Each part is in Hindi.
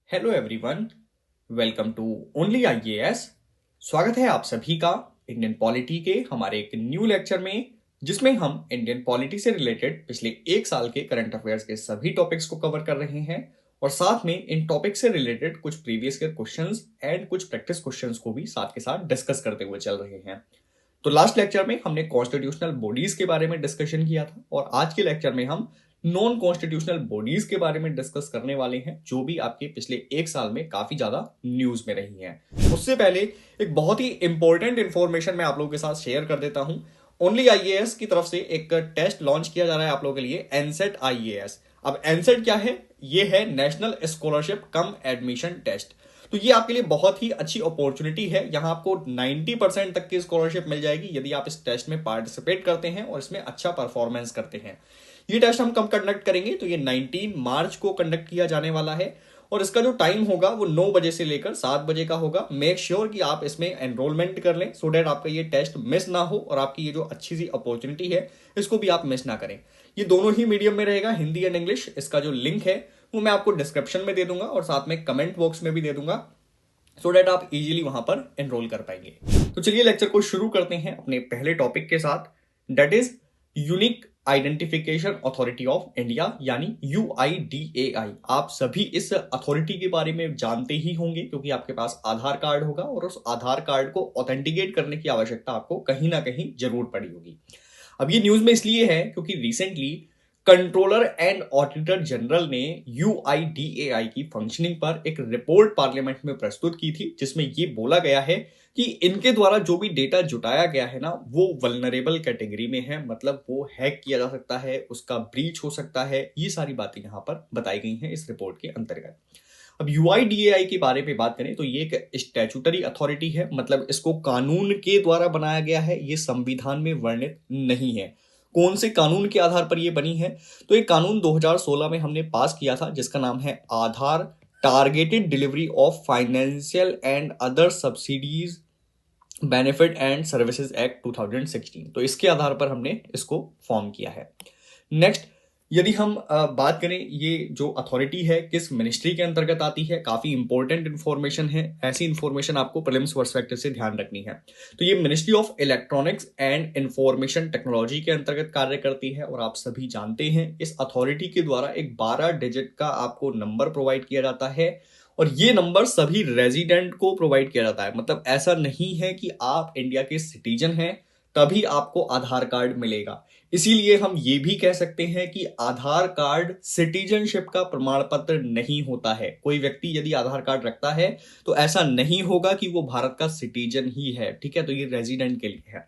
Hello everyone, welcome to Only IAS. स्वागत है आप सभी का इंडियन पॉलिटी के हमारे एक न्यू लेक्चर में, जिसमें हम इंडियन पॉलिटी से रिलेटेड पिछले एक साल के करंट अफेयर्स के सभी टॉपिक्स को कवर कर रहे हैं और साथ में इन टॉपिक्स से रिलेटेड कुछ प्रीवियस ईयर क्वेश्चंस एंड कुछ प्रैक्टिस क्वेश्चंस को भी साथ के साथ डिस्कस करते हुए चल रहे हैं। तो लास्ट लेक्चर में हमने कॉन्स्टिट्यूशनल बॉडीज के बारे में डिस्कशन किया था और आज के लेक्चर में हम नॉन कॉन्स्टिट्यूशनल बॉडीज के बारे में डिस्कस करने वाले हैं, जो भी आपके पिछले एक साल में काफी ज्यादा न्यूज में रही हैं। उससे पहले एक बहुत ही इंपॉर्टेंट इंफॉर्मेशन मैं आप लोगों के साथ शेयर कर देता हूं। ओनली आईएएस की तरफ से एक टेस्ट लॉन्च किया जा रहा है आप लोगों के लिए, एनसेट आईएएस। अब एनसेट क्या है? ये है नेशनल स्कॉलरशिप कम एडमिशन टेस्ट। तो ये आपके लिए बहुत ही अच्छी अपॉर्चुनिटी है। यहां आपको 90% तक की स्कॉलरशिप मिल जाएगी यदि आप इस टेस्ट में पार्टिसिपेट करते हैं और इसमें अच्छा परफॉर्मेंस करते हैं। ये टेस्ट हम कब कंडक्ट करेंगे? तो ये 19 मार्च को कंडक्ट किया जाने वाला है और इसका जो टाइम होगा वो 9 बजे से लेकर 7 बजे का होगा। मेक श्योर कि आप इसमें एनरोलमेंट कर लें सो डेट आपका ये टेस्ट मिस ना हो और आपकी ये जो अच्छी सी अपॉर्चुनिटी है इसको भी आप मिस ना करें। ये दोनों ही मीडियम में रहेगा, हिंदी एंड इंग्लिश। इसका जो लिंक है वो मैं आपको डिस्क्रिप्शन में दे दूंगा और साथ में कमेंट बॉक्स में भी दे दूंगा सो डेट आप इजीली वहां पर एनरोल कर पाएंगे। तो चलिए लेक्चर को शुरू करते हैं अपने पहले टॉपिक के साथ, that is unique identification authority of India यानी यूआईडीएआई। आप सभी इस अथॉरिटी के बारे में जानते ही होंगे क्योंकि आपके पास आधार कार्ड होगा और उस आधार कार्ड को ऑथेंटिकेट करने की आवश्यकता आपको कहीं ना कहीं जरूर पड़ी होगी। अब ये न्यूज में इसलिए है क्योंकि recently controller and auditor general ने यूआईडीएआई की फंक्शनिंग पर एक रिपोर्ट पार्लियामेंट में प्रस्तुत की थी, जिसमें ये बोला गया है कि इनके द्वारा जो भी डेटा जुटाया गया है ना वो वल्नरेबल कैटेगरी में है, मतलब वो हैक किया जा सकता है, उसका ब्रीच हो सकता है। ये सारी बातें यहां पर बताई गई हैं इस रिपोर्ट के अंतर्गत। अब यूआईडीएआई के बारे में बात करें तो ये एक स्टैट्यूटरी अथॉरिटी है, मतलब इसको कानून के द्वारा बनाया गया है, ये संविधान में वर्णित नहीं है। कौन से कानून के आधार पर ये बनी है? तो एक कानून 2016 में हमने पास किया था जिसका नाम है Aadhaar targeted delivery of financial and other subsidies benefit and services act 2016। तो इसके आधार पर हमने इसको फॉर्म किया है। नेक्स्ट, यदि हम बात करें ये जो अथॉरिटी है किस मिनिस्ट्री के अंतर्गत आती है, काफी इंपॉर्टेंट इंफॉर्मेशन है। ऐसी इंफॉर्मेशन आपको प्रीलिम्स पर्सपेक्टिव से ध्यान रखनी है। तो ये ministry of electronics and information technology के अंतर्गत कार्य करती है और आप सभी जानते हैं इस अथॉरिटी के द्वारा एक 12 डिजिट का आपको नंबर प्रोवाइड किया जाता है और ये नंबर सभी रेजिडेंट को प्रोवाइड किया जाता है। मतलब ऐसा नहीं है कि आप इंडिया के सिटीजन हैं तभी आपको आधार कार्ड मिलेगा। इसीलिए हम ये भी कह सकते हैं कि आधार कार्ड सिटीजनशिप का प्रमाण पत्र नहीं होता है। कोई व्यक्ति यदि आधार कार्ड रखता है तो ऐसा नहीं होगा कि वो भारत का सिटीजन ही है, ठीक है? तो ये रेजिडेंट के लिए है।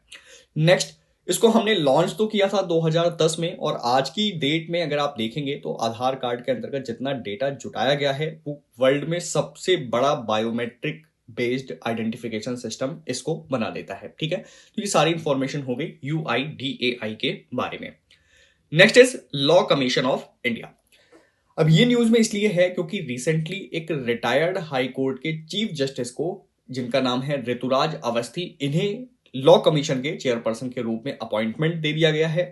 नेक्स्ट, इसको हमने लॉन्च तो किया था 2010 में और आज की डेट में अगर आप देखेंगे तो आधार कार्ड के अंतर्गत जितना डेटा जुटाया गया है वो वर्ल्ड में सबसे बड़ा बायोमेट्रिक बेस्ड आइडेंटिफिकेशन सिस्टम इसको बना देता है, ठीक है? तो ये सारी इंफॉर्मेशन हो गई यूआईडीएआई के बारे में। Next is law commission of India. अब ये न्यूज में इसलिए है क्योंकि रिसेंटली एक रिटायर्ड हाई कोर्ट के चीफ जस्टिस को, जिनका नाम है ऋतुराज अवस्थी, इन्हें लॉ कमीशन के चेयरपर्सन के रूप में अपॉइंटमेंट दे दिया गया है।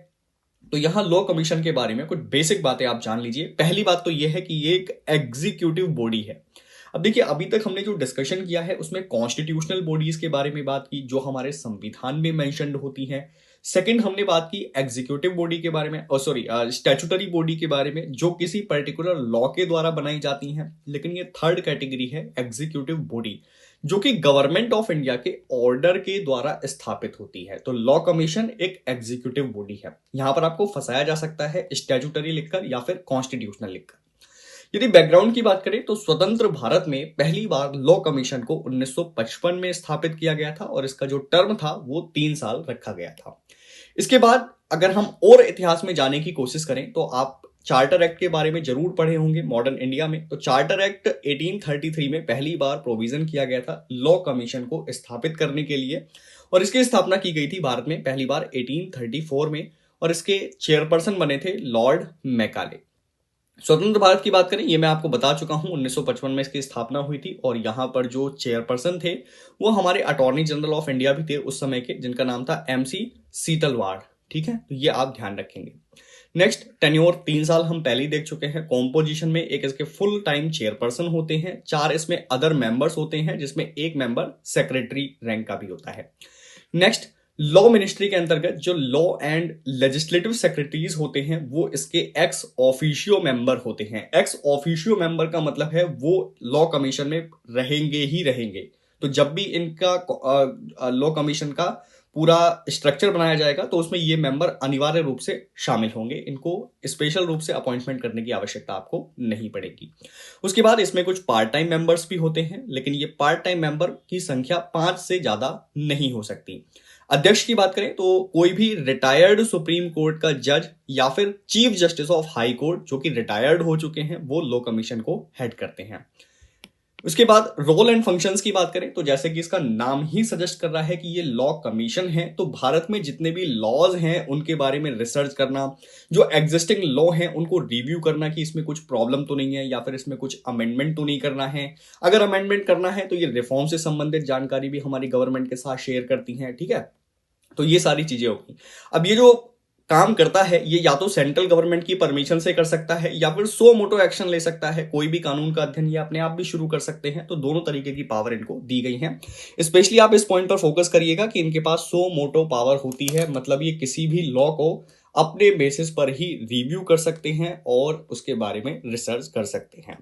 तो यहां लॉ कमीशन के बारे में कुछ बेसिक बातें आप जान लीजिए। पहली बात तो यह है कि ये एक एग्जीक्यूटिव बॉडी है। अब देखिए, अभी तक हमने जो डिस्कशन किया है उसमें कॉन्स्टिट्यूशनल बॉडीज के बारे में बात की जो हमारे संविधान में मेंशन्ड होती हैं। सेकंड, हमने बात की एग्जीक्यूटिव बॉडी के बारे में, स्टैट्यूटरी बॉडी के बारे में जो किसी पर्टिकुलर लॉ के द्वारा बनाई जाती हैं। लेकिन ये थर्ड कैटेगरी है एग्जीक्यूटिव बॉडी जो कि गवर्नमेंट ऑफ इंडिया के ऑर्डर के द्वारा स्थापित होती है। तो लॉ कमीशन एक एग्जीक्यूटिव बॉडी है। यहां पर आपको फंसाया जा सकता है स्टैट्यूटरी लिखकर या फिर कॉन्स्टिट्यूशनल लिखकर। यदि बैकग्राउंड की बात करें तो स्वतंत्र भारत में पहली बार लॉ कमीशन को 1955 में स्थापित किया गया था और इसका जो टर्म था वो 3 साल रखा गया था। इसके बाद अगर हम और इतिहास में जाने की कोशिश करें तो आप चार्टर एक्ट के बारे में जरूर पढ़े होंगे मॉडर्न इंडिया में। तो चार्टर एक्ट 1833 में पहली बार प्रोविजन किया गया था लॉ कमीशन को स्थापित करने के लिए और इसकी स्थापना की गई थी भारत में पहली बार 1834 में और इसके चेयरपर्सन बने थे लॉर्ड मैकाले। स्वतंत्र भारत की बात करें, ये मैं आपको बता चुका हूं, 1955 में इसकी स्थापना हुई थी और यहां पर जो चेयरपर्सन थे वो हमारे अटॉर्नी जनरल ऑफ इंडिया भी थे उस समय के, जिनका नाम था एमसी सीतलवाड़, ठीक है? तो ये आप ध्यान रखेंगे। नेक्स्ट, टेन्योर 3 साल हम पहले ही देख चुके हैं। कॉम्पोजिशन में एक इसके फुल टाइम चेयरपर्सन होते हैं, 4 इसमें अदर मेंबर्स होते हैं, जिसमें एक मेंबर सेक्रेटरी रैंक का भी होता है। नेक्स्ट, लॉ मिनिस्ट्री के अंतर्गत जो लॉ एंड लेजिस्लेटिव सेक्रेटरीज होते हैं वो इसके एक्स ऑफिशियो मेंबर होते हैं। एक्स ऑफिशियो मेंबर का मतलब है वो लॉ कमीशन में रहेंगे ही रहेंगे। तो जब भी इनका लॉ कमीशन का पूरा स्ट्रक्चर बनाया जाएगा तो उसमें ये मेंबर अनिवार्य रूप से शामिल होंगे। इनको स्पेशल रूप से अपॉइंटमेंट करने की आवश्यकता आपको नहीं पड़ेगी। उसके बाद इसमें कुछ पार्ट टाइम मेंबर्स भी होते हैं, लेकिन ये पार्ट टाइम मेंबर की संख्या 5 से ज्यादा नहीं हो सकती। अध्यक्ष की बात करें तो कोई भी रिटायर्ड सुप्रीम कोर्ट का जज या फिर chief justice of high court जो कि रिटायर्ड हो चुके हैं वो लॉ कमीशन को हेड करते हैं। उसके बाद रोल एंड फंक्शंस की बात करें तो जैसे कि इसका नाम ही सजेस्ट कर रहा है कि ये लॉ कमीशन है, तो भारत में जितने भी लॉज हैं उनके बारे में रिसर्च करना, जो एग्जिस्टिंग लॉ हैं उनको रिव्यू करना कि इसमें कुछ प्रॉब्लम तो नहीं है या फिर इसमें कुछ अमेंडमेंट तो नहीं करना है। अगर अमेंडमेंट करना है तो ये रिफॉर्म से संबंधित जानकारी भी हमारी गवर्नमेंट के साथ शेयर करती हैं। ठीक है, तो ये सारी चीजें होगी। अब ये जो काम करता है ये या तो सेंट्रल गवर्नमेंट की परमिशन से कर सकता है या फिर सो मोटो एक्शन ले सकता है। कोई भी कानून का अध्ययन ये अपने आप भी शुरू कर सकते हैं। तो दोनों तरीके की पावर इनको दी गई है। स्पेशली आप इस पॉइंट पर फोकस करिएगा कि इनके पास सो मोटो पावर होती है, मतलब ये किसी भी लॉ को अपने बेसिस पर ही रिव्यू कर सकते हैं और उसके बारे में रिसर्च कर सकते हैं।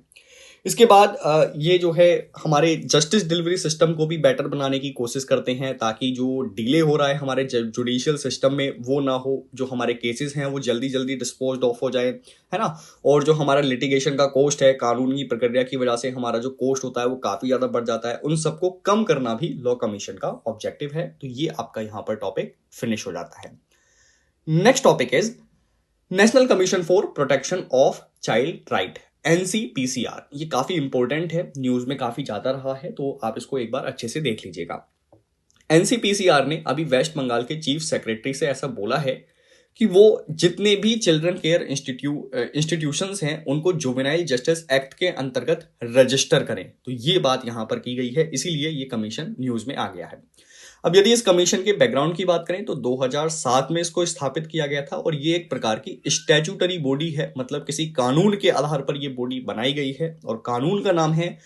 इसके बाद ये जो है हमारे जस्टिस डिलीवरी सिस्टम को भी बेटर बनाने की कोशिश करते हैं ताकि जो डिले हो रहा है हमारे जुडिशियल सिस्टम में वो ना हो, जो हमारे केसेस हैं वो जल्दी जल्दी डिस्पोज्ड ऑफ हो जाए, है ना। और जो हमारा लिटिगेशन का कॉस्ट है, कानूनी प्रक्रिया की वजह से हमारा जो कॉस्ट होता है वो काफी ज्यादा बढ़ जाता है, उन सबको कम करना भी लॉ कमीशन का ऑब्जेक्टिव है। तो ये आपका यहाँ पर टॉपिक फिनिश हो जाता है। Next topic is national commission for protection of child right, NCPCR। ये काफी इंपॉर्टेंट है, न्यूज में काफी ज्यादा रहा है, तो आप इसको एक बार अच्छे से देख लीजिएगा। NCPCR ने अभी वेस्ट बंगाल के चीफ सेक्रेटरी से ऐसा बोला है कि वो जितने भी चिल्ड्रन केयर इंस्टीट्यूशंस हैं उनको जुवेनाइल जस्टिस एक्ट के अंतर्गत रजिस्टर करें। तो ये बात यहां पर की गई है, इसीलिए ये कमीशन न्यूज में आ गया है। अब यदि इस कमीशन के बैकग्राउंड की बात करें तो 2007 में इसको स्थापित किया गया था और ये एक प्रकार की स्टैट्यूटरी बॉडी है, मतलब किसी कानून के आधार पर ये बॉडी बनाई गई है और कानून का नाम है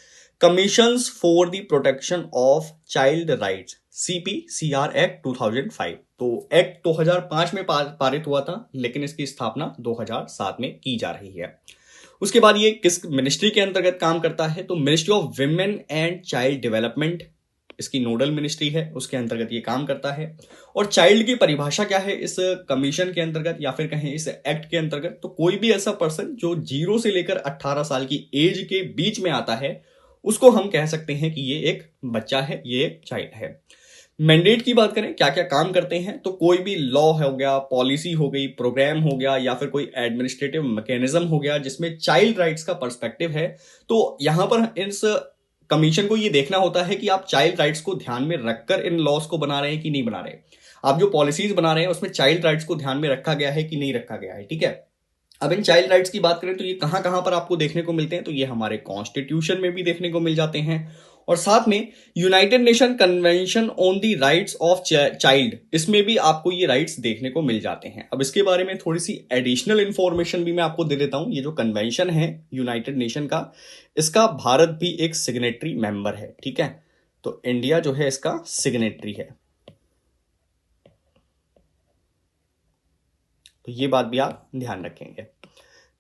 commissions for the protection of child rights, CPCR act 2005। तो एक्ट 2005 में पारित हुआ था, लेकिन इसकी स्थापना 2007 में की जा रही है। उसके बाद ये किस मिनिस्ट्री के अंतर्गत काम करता है, तो ministry of women and child development इसकी नोडल मिनिस्ट्री है, उसके अंतर्गत ये काम करता है। और चाइल्ड की परिभाषा क्या है इस कमीशन के अंतर्गत या फिर कहें इस एक्ट के अंतर्गत, तो कोई भी ऐसा पर्सन जो 0 से लेकर 18 साल की एज के बीच में आता है उसको हम कह सकते हैं कि ये एक बच्चा है, ये एक चाइल्ड है। मैंडेट की बात करें क्या क्या काम करते हैं, तो कोई भी लॉ हो गया, पॉलिसी हो गई, प्रोग्राम हो गया या फिर कोई एडमिनिस्ट्रेटिव मैकेनिज्म हो गया जिसमें चाइल्ड राइट्स का पर्सपेक्टिव है, तो यहां पर इस कमीशन को ये देखना होता है कि आप चाइल्ड राइट्स को ध्यान में रखकर इन लॉस को बना रहे हैं कि नहीं बना रहे। आप जो पॉलिसीज बना रहे हैं उसमें चाइल्ड राइट्स को ध्यान में रखा गया है कि नहीं रखा गया है। ठीक है, अब इन चाइल्ड राइट्स की बात करें तो ये कहां कहां पर आपको देखने को मिलते हैं, तो ये हमारे कॉन्स्टिट्यूशन में भी देखने को मिल जाते हैं और साथ में United nation convention on the rights of child, इसमें भी आपको ये राइट्स देखने को मिल जाते हैं। अब इसके बारे में थोड़ी सी एडिशनल इंफॉर्मेशन भी मैं आपको दे देता हूं। ये जो कन्वेंशन है यूनाइटेड नेशन का, इसका भारत भी एक सिग्नेटरी मेंबर है। ठीक है, तो इंडिया जो है इसका सिग्नेटरी है, तो ये बात भी आप ध्यान रखेंगे।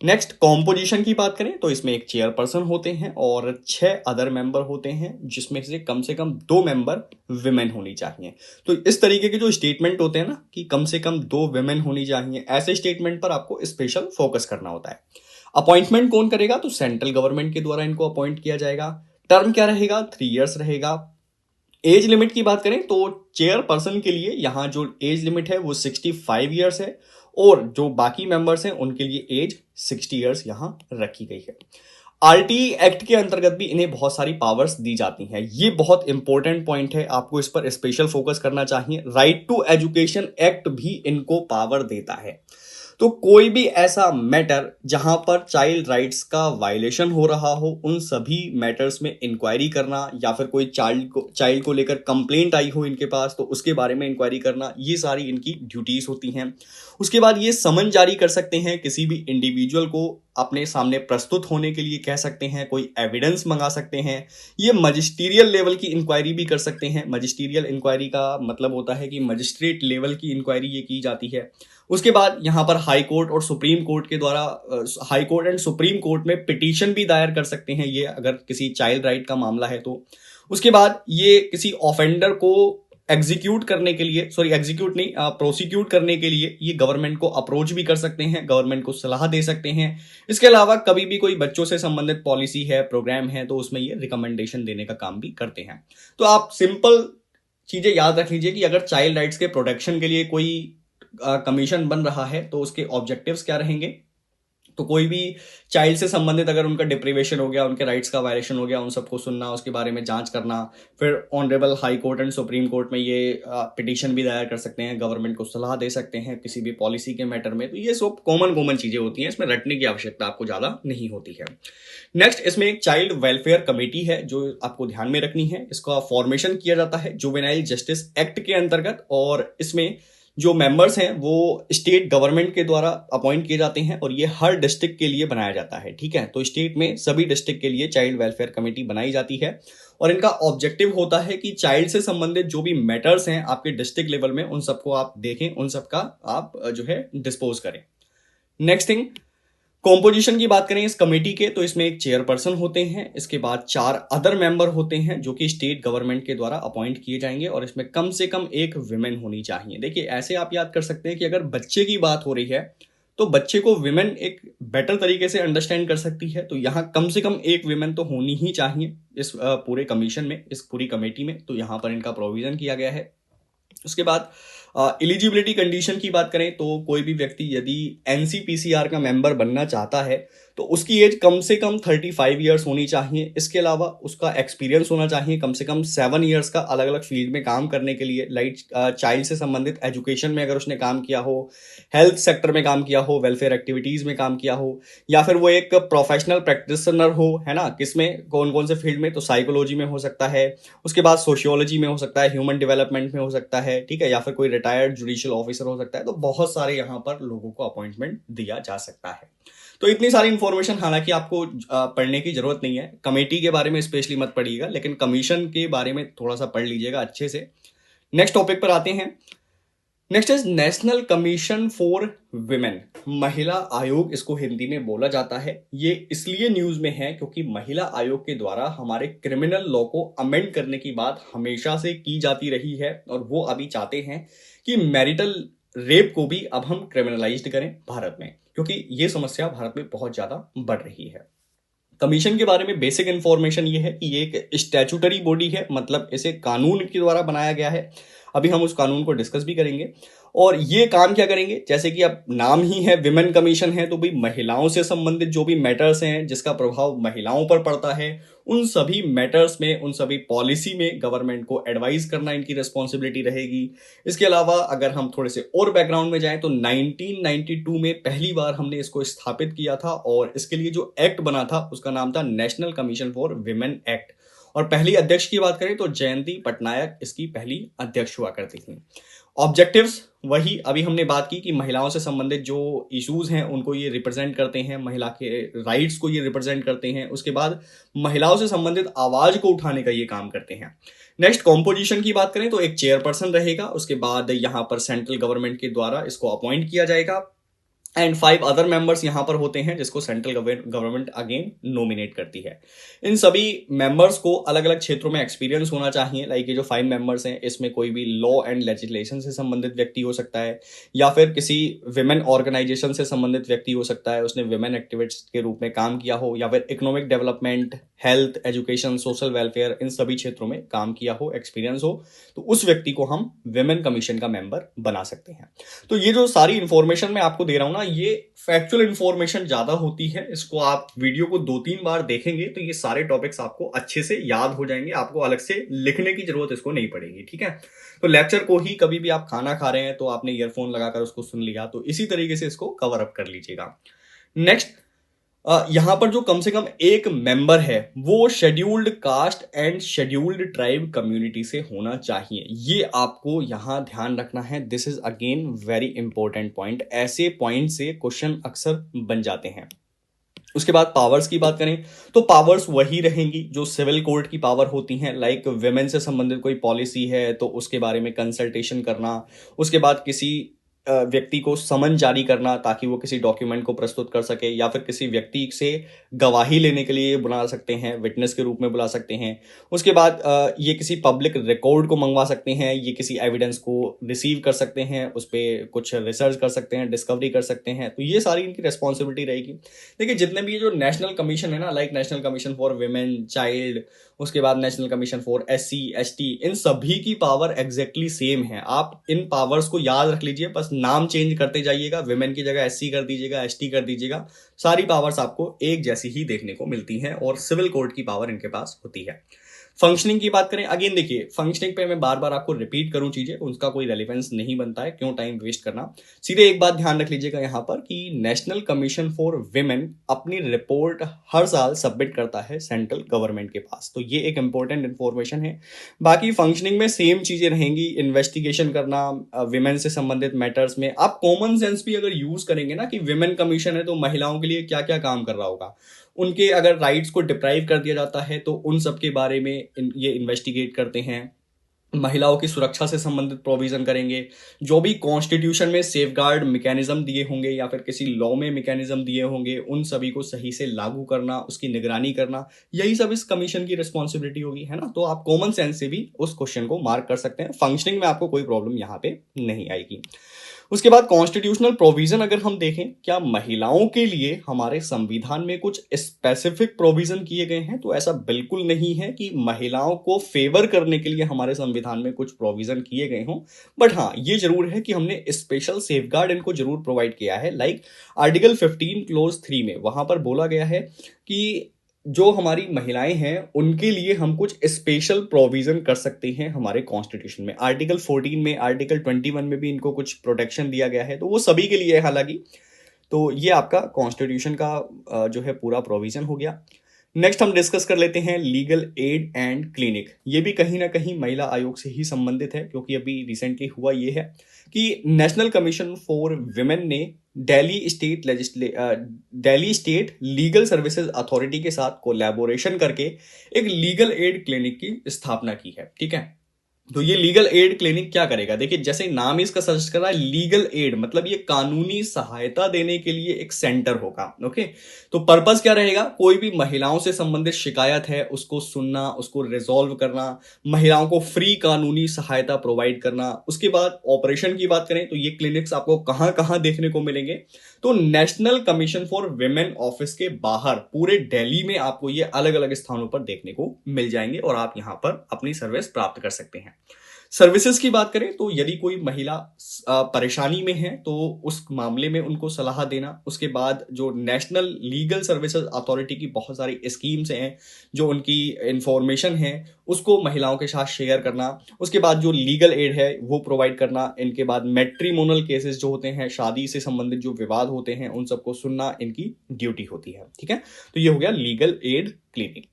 नेक्स्ट, कॉम्पोजिशन की बात करें तो इसमें एक चेयरपर्सन होते हैं और 6 अदर मेंबर होते हैं, जिसमें से कम 2 मेंबर विमेन होनी चाहिए। तो इस तरीके के जो स्टेटमेंट होते हैं ना कि कम से कम 2 विमेन होनी चाहिए, ऐसे स्टेटमेंट पर आपको स्पेशल फोकस करना होता है। अपॉइंटमेंट कौन करेगा, तो सेंट्रल गवर्नमेंट के द्वारा इनको अपॉइंट किया जाएगा। टर्म क्या रहेगा, 3 इयर्स रहेगा। एज लिमिट की बात करें तो चेयरपर्सन के लिए यहां जो एज लिमिट है वो 65 ईयर्स है और जो बाकी मेंबर्स हैं उनके लिए एज 60 इयर्स यहां रखी गई है। आरटीई एक्ट के अंतर्गत भी इन्हें बहुत सारी पावर्स दी जाती हैं। ये बहुत इंपॉर्टेंट पॉइंट है, आपको इस पर स्पेशल फोकस करना चाहिए। राइट टू एजुकेशन एक्ट भी इनको पावर देता है। तो कोई भी ऐसा मैटर जहां पर चाइल्ड राइट्स का वायलेशन हो रहा हो, उन सभी मैटर्स में इंक्वायरी करना, या फिर कोई चाइल्ड को लेकर कंप्लेंट आई हो इनके पास तो उसके बारे में इंक्वायरी करना, ये सारी इनकी ड्यूटीज होती हैं। उसके बाद ये समन जारी कर सकते हैं किसी भी इंडिविजुअल को अपने सामने प्रस्तुत होने के लिए, कह सकते हैं कोई एविडेंस मंगा सकते हैं। ये मजिस्ट्रियल लेवल की इंक्वायरी भी कर सकते हैं। मजिस्ट्रियल इंक्वायरी का मतलब होता है कि मजिस्ट्रेट लेवल की इंक्वायरी ये की जाती है। उसके बाद यहाँ पर हाई कोर्ट और सुप्रीम कोर्ट के द्वारा high court and supreme court में पिटीशन भी दायर कर सकते हैं ये, अगर किसी चाइल्ड राइट का मामला है तो। उसके बाद ये किसी ऑफेंडर को एग्जीक्यूट करने के लिए, सॉरी एग्जीक्यूट नहीं, प्रोसिक्यूट करने के लिए ये गवर्नमेंट को अप्रोच भी कर सकते हैं, गवर्नमेंट को सलाह दे सकते हैं। इसके अलावा कभी भी कोई बच्चों से संबंधित पॉलिसी है, प्रोग्राम है, तो उसमें ये रिकमेंडेशन देने का काम भी करते हैं। तो आप सिंपल चीजें याद रख लीजिए कि अगर चाइल्ड राइट्स के प्रोटेक्शन के लिए कोई कमीशन बन रहा है तो उसके ऑब्जेक्टिव्स क्या रहेंगे। तो कोई भी चाइल्ड से संबंधित अगर उनका डिप्रीवेशन हो गया, उनके राइट्स का वायलेशन हो गया, उन सबको सुनना, उसके बारे में जांच करना। फिर honourable high court and supreme court में ये पिटीशन भी दायर कर सकते हैं, गवर्नमेंट को सलाह दे सकते हैं किसी भी पॉलिसी के मैटर में। तो ये सब कॉमन चीजें होती हैं, इसमें रटने की आवश्यकता आपको ज्यादा नहीं होती है। नेक्स्ट, इसमें एक चाइल्ड वेलफेयर कमेटी है जो आपको ध्यान में रखनी है। इसका फॉर्मेशन किया जाता है जुवेनाइल जस्टिस एक्ट के अंतर्गत, और इसमें जो मेंबर्स हैं वो स्टेट गवर्नमेंट के द्वारा अपॉइंट किए जाते हैं, और ये हर डिस्ट्रिक्ट के लिए बनाया जाता है। ठीक है, तो स्टेट में सभी डिस्ट्रिक्ट के लिए चाइल्ड वेलफेयर कमेटी बनाई जाती है, और इनका ऑब्जेक्टिव होता है कि चाइल्ड से संबंधित जो भी मैटर्स हैं आपके डिस्ट्रिक्ट लेवल में, उन सबको आप देखें, उन सबका आप जो है डिस्पोज करें। नेक्स्ट थिंग, कॉम्पोजिशन की बात करें इस कमेटी के, तो इसमें एक चेयरपर्सन होते हैं, इसके बाद 4 अदर मेंबर होते हैं जो कि स्टेट गवर्नमेंट के द्वारा अपॉइंट किए जाएंगे, और इसमें कम से कम एक विमेन होनी चाहिए। देखिए, ऐसे आप याद कर सकते हैं कि अगर बच्चे की बात हो रही है तो बच्चे को विमेन एक बेटर तरीके से अंडरस्टैंड कर सकती है, तो यहां कम से कम एक विमेन तो होनी ही चाहिए इस पूरे कमीशन में, इस पूरी कमेटी में। तो यहां पर इनका प्रोविजन किया गया है। उसके बाद एलिजिबिलिटी कंडीशन की बात करें तो कोई भी व्यक्ति यदि एनसीपीसीआर का मेंबर बनना चाहता है तो उसकी एज कम से कम 35 ईयर्स होनी चाहिए। इसके अलावा उसका एक्सपीरियंस होना चाहिए कम से कम 7 ईयर्स का अलग अलग फील्ड में काम करने के लिए, लाइक चाइल्ड से संबंधित एजुकेशन में अगर उसने काम किया हो, हेल्थ सेक्टर में काम किया हो, वेलफेयर एक्टिविटीज में काम किया हो, या फिर वो एक प्रोफेशनल प्रैक्टिशनर हो, है ना, किसमें कौन कौन से फील्ड में, तो साइकोलॉजी में हो सकता है, उसके बाद सोशियोलॉजी में हो सकता है, ह्यूमन डेवलपमेंट में हो सकता है, ठीक है, या फिर कोई रिटायर्ड जुडिशियल ऑफिसर हो सकता है। तो बहुत सारे यहाँ पर लोगों को अपॉइंटमेंट दिया जा सकता है। तो इतनी सारी इंफॉर्मेशन हालांकि आपको पढ़ने की जरूरत नहीं है, कमेटी के बारे में स्पेशली मत पढ़िएगा, लेकिन कमीशन के बारे में थोड़ा सा पढ़ लीजिएगा अच्छे से। नेक्स्ट टॉपिक पर आते हैं। Next is national commission for women, महिला आयोग इसको हिंदी में बोला जाता है। ये इसलिए न्यूज में है क्योंकि महिला आयोग के द्वारा हमारे क्रिमिनल लॉ को अमेंड करने की बात हमेशा से की जाती रही है, और वो अभी चाहते हैं कि मैरिटल रेप को भी अब हम क्रिमिनलाइज्ड करें भारत में, क्योंकि ये समस्या भारत में बहुत ज्यादा बढ़ रही है। कमीशन के बारे में बेसिक इंफॉर्मेशन ये है कि ये एक स्टैट्यूटरी बॉडी है, मतलब इसे कानून के द्वारा बनाया गया है। अभी हम उस कानून को डिस्कस भी करेंगे। और ये काम क्या करेंगे, जैसे कि अब नाम ही है विमेन कमीशन है, तो भाई महिलाओं से संबंधित जो भी मैटर्स हैं जिसका प्रभाव महिलाओं पर पड़ता है, उन सभी मैटर्स में, उन सभी पॉलिसी में गवर्नमेंट को एडवाइस करना इनकी रिस्पॉन्सिबिलिटी रहेगी। इसके अलावा अगर हम थोड़े से और बैकग्राउंड में जाएं तो 1992 में पहली बार हमने इसको स्थापित किया था, और इसके लिए जो एक्ट बना था उसका नाम था national commission for women act. और पहली अध्यक्ष की बात करें तो जयंती पटनायक इसकी पहली अध्यक्ष हुआ करती थी। ऑब्जेक्टिव्स वही अभी हमने बात की कि महिलाओं से संबंधित जो इश्यूज हैं उनको ये रिप्रेजेंट करते हैं, महिला के राइट्स को ये रिप्रेजेंट करते हैं। उसके बाद महिलाओं से संबंधित आवाज को उठाने का ये काम करते हैं। नेक्स्ट, कॉम्पोजिशन की बात करें तो एक चेयरपर्सन रहेगा, उसके बाद यहां पर सेंट्रल गवर्नमेंट के द्वारा इसको अपॉइंट किया जाएगा, एंड 5 अदर मेंबर्स यहां पर होते हैं जिसको सेंट्रल गवर्नमेंट अगेन नॉमिनेट करती है। इन सभी मेंबर्स को अलग अलग क्षेत्रों में एक्सपीरियंस होना चाहिए, लाइक ये जो 5 मेंबर्स हैं इसमें कोई भी लॉ एंड लेजिस्लेशन से संबंधित व्यक्ति हो सकता है, या फिर किसी विमेन ऑर्गेनाइजेशन से संबंधित व्यक्ति हो सकता है, उसने विमेन एक्टिविस्ट के रूप में काम किया हो, या फिर economic development, health, education, social welfare, इन सभी क्षेत्रों में काम किया हो, एक्सपीरियंस हो, तो उस व्यक्ति को हम विमेन कमीशन का मेंबर बना सकते हैं। तो ये जो सारी इंफॉर्मेशन मैं आपको दे रहा हूं ना, ये फैक्चुअल इंफॉर्मेशन ज्यादा होती है, इसको आप वीडियो को 2-3 बार देखेंगे तो ये सारे टॉपिक्स आपको अच्छे से याद हो जाएंगे, आपको अलग से लिखने की जरूरत इसको नहीं पड़ेगी, ठीक है। तो लेक्चर को ही कभी भी आप खाना खा रहे हैं तो आपने ईयरफोन लगाकर उसको सुन लिया, तो इसी तरीके से इसको कवर अप कर लीजिएगा। नेक्स्ट, यहां पर जो कम से कम एक मेंबर है वो scheduled caste and scheduled tribe community से होना चाहिए, ये आपको यहां ध्यान रखना है। This is again very important point, ऐसे पॉइंट से क्वेश्चन अक्सर बन जाते हैं। उसके बाद पावर्स की बात करें तो पावर्स वही रहेंगी जो सिविल कोर्ट की पावर होती हैं, लाइक विमेन से संबंधित कोई पॉलिसी है तो उसके बारे में कंसल्टेशन करना, उसके बाद किसी व्यक्ति को समन जारी करना ताकि वो किसी डॉक्यूमेंट को प्रस्तुत कर सके, या फिर किसी व्यक्ति से गवाही लेने के लिए बुला सकते हैं, विटनेस के रूप में बुला सकते हैं। उसके बाद ये किसी पब्लिक रिकॉर्ड को मंगवा सकते हैं, ये किसी एविडेंस को रिसीव कर सकते हैं, उस पर कुछ रिसर्च कर सकते हैं, डिस्कवरी कर सकते हैं, तो ये सारी इनकी रिस्पॉन्सिबिलिटी रहेगी। देखिए जितने भी ये जो नेशनल कमीशन है ना, like national commission for women child, उसके बाद national commission for SC ST, इन सभी की पावर एग्जैक्टली सेम है। आप इन पावर्स को याद रख लीजिए, बस नाम चेंज करते जाइएगा, विमेन की जगह SC कर दीजिएगा, ST कर दीजिएगा, सारी पावर्स आपको एक जैसी ही देखने को मिलती हैं और सिविल कोर्ट की पावर इनके पास होती है। फंक्शनिंग की बात करें, अगेन देखिए फंक्शनिंग पे मैं बार बार आपको रिपीट करूं चीजें, उसका कोई रेलिवेंस नहीं बनता है, क्यों टाइम वेस्ट करना। सीधे एक बात ध्यान रख लीजिएगा यहां पर कि नेशनल कमीशन फॉर विमेन अपनी रिपोर्ट हर साल सबमिट करता है सेंट्रल गवर्नमेंट के पास, तो ये एक इंपॉर्टेंट इंफॉर्मेशन है। बाकी फंक्शनिंग में सेम चीजें रहेंगी, इन्वेस्टिगेशन करना विमेन से संबंधित मैटर्स में। आप कॉमन सेंस भी अगर यूज करेंगे ना कि विमेन कमीशन है तो महिलाओं के लिए क्या क्या काम कर रहा होगा, उनके अगर राइट्स को डिप्राइव कर दिया जाता है तो उन सब के बारे में ये इन्वेस्टिगेट करते हैं। महिलाओं की सुरक्षा से संबंधित प्रोविजन करेंगे, जो भी कॉन्स्टिट्यूशन में सेफगार्ड मैकेनिज्म दिए होंगे या फिर किसी लॉ में मैकेनिज्म दिए होंगे, उन सभी को सही से लागू करना, उसकी निगरानी करना, यही सब इस कमीशन की रिस्पॉन्सिबिलिटी होगी, है ना। तो आप कॉमन सेंस से भी उस क्वेश्चन को मार्क कर सकते हैं, फंक्शनिंग में आपको कोई प्रॉब्लम यहाँ पे नहीं आएगी। उसके बाद कॉन्स्टिट्यूशनल प्रोविजन अगर हम देखें, क्या महिलाओं के लिए हमारे संविधान में कुछ स्पेसिफिक प्रोविजन किए गए हैं, तो ऐसा बिल्कुल नहीं है कि महिलाओं को फेवर करने के लिए हमारे संविधान में कुछ प्रोविजन किए गए हों, बट हाँ ये जरूर है कि हमने स्पेशल सेफगार्ड इनको जरूर प्रोवाइड किया है। लाइक आर्टिकल 15 क्लोज 3 में वहां पर बोला गया है कि जो हमारी महिलाएं हैं उनके लिए हम कुछ स्पेशल प्रोविजन कर सकते हैं हमारे कॉन्स्टिट्यूशन में। आर्टिकल 14 में, आर्टिकल 21 में भी इनको कुछ प्रोटेक्शन दिया गया है, तो वो सभी के लिए है हालांकि। तो ये आपका कॉन्स्टिट्यूशन का जो है पूरा प्रोविजन हो गया। नेक्स्ट हम डिस्कस कर लेते हैं लीगल एड एंड क्लिनिक। ये भी कहीं ना कहीं महिला आयोग से ही संबंधित है, क्योंकि अभी रिसेंटली हुआ ये है कि नेशनल कमीशन फॉर विमेन ने Delhi state legal services authority के साथ कोलैबोरेशन करके एक लीगल एड क्लिनिक की स्थापना की है, ठीक है। तो ये लीगल एड क्लिनिक क्या करेगा, देखिए जैसे नाम इसका सजेस्ट कर रहा है लीगल एड, मतलब ये कानूनी सहायता देने के लिए एक सेंटर होगा। ओके, तो पर्पस क्या रहेगा, कोई भी महिलाओं से संबंधित शिकायत है उसको सुनना, उसको रिजॉल्व करना, महिलाओं को फ्री कानूनी सहायता प्रोवाइड करना। उसके बाद ऑपरेशन की बात करें तो ये क्लिनिक्स आपको कहां कहां देखने को मिलेंगे, तो national commission for women office के बाहर पूरे दिल्ली में आपको ये अलग अलग स्थानों पर देखने को मिल जाएंगे और आप यहां पर अपनी सर्विस प्राप्त कर सकते हैं। सर्विसेज की बात करें तो यदि कोई महिला परेशानी में है तो उस मामले में उनको सलाह देना। उसके बाद जो नेशनल लीगल सर्विसेज अथॉरिटी की बहुत सारी स्कीम्स हैं, जो उनकी इंफॉर्मेशन है उसको महिलाओं के साथ शेयर करना। उसके बाद जो लीगल एड है वो प्रोवाइड करना। इनके बाद मैट्रिमोनल केसेस जो होते हैं, शादी से संबंधित जो विवाद होते हैं, उन सबको सुनना इनकी ड्यूटी होती है, ठीक है। तो ये हो गया legal aid clinic.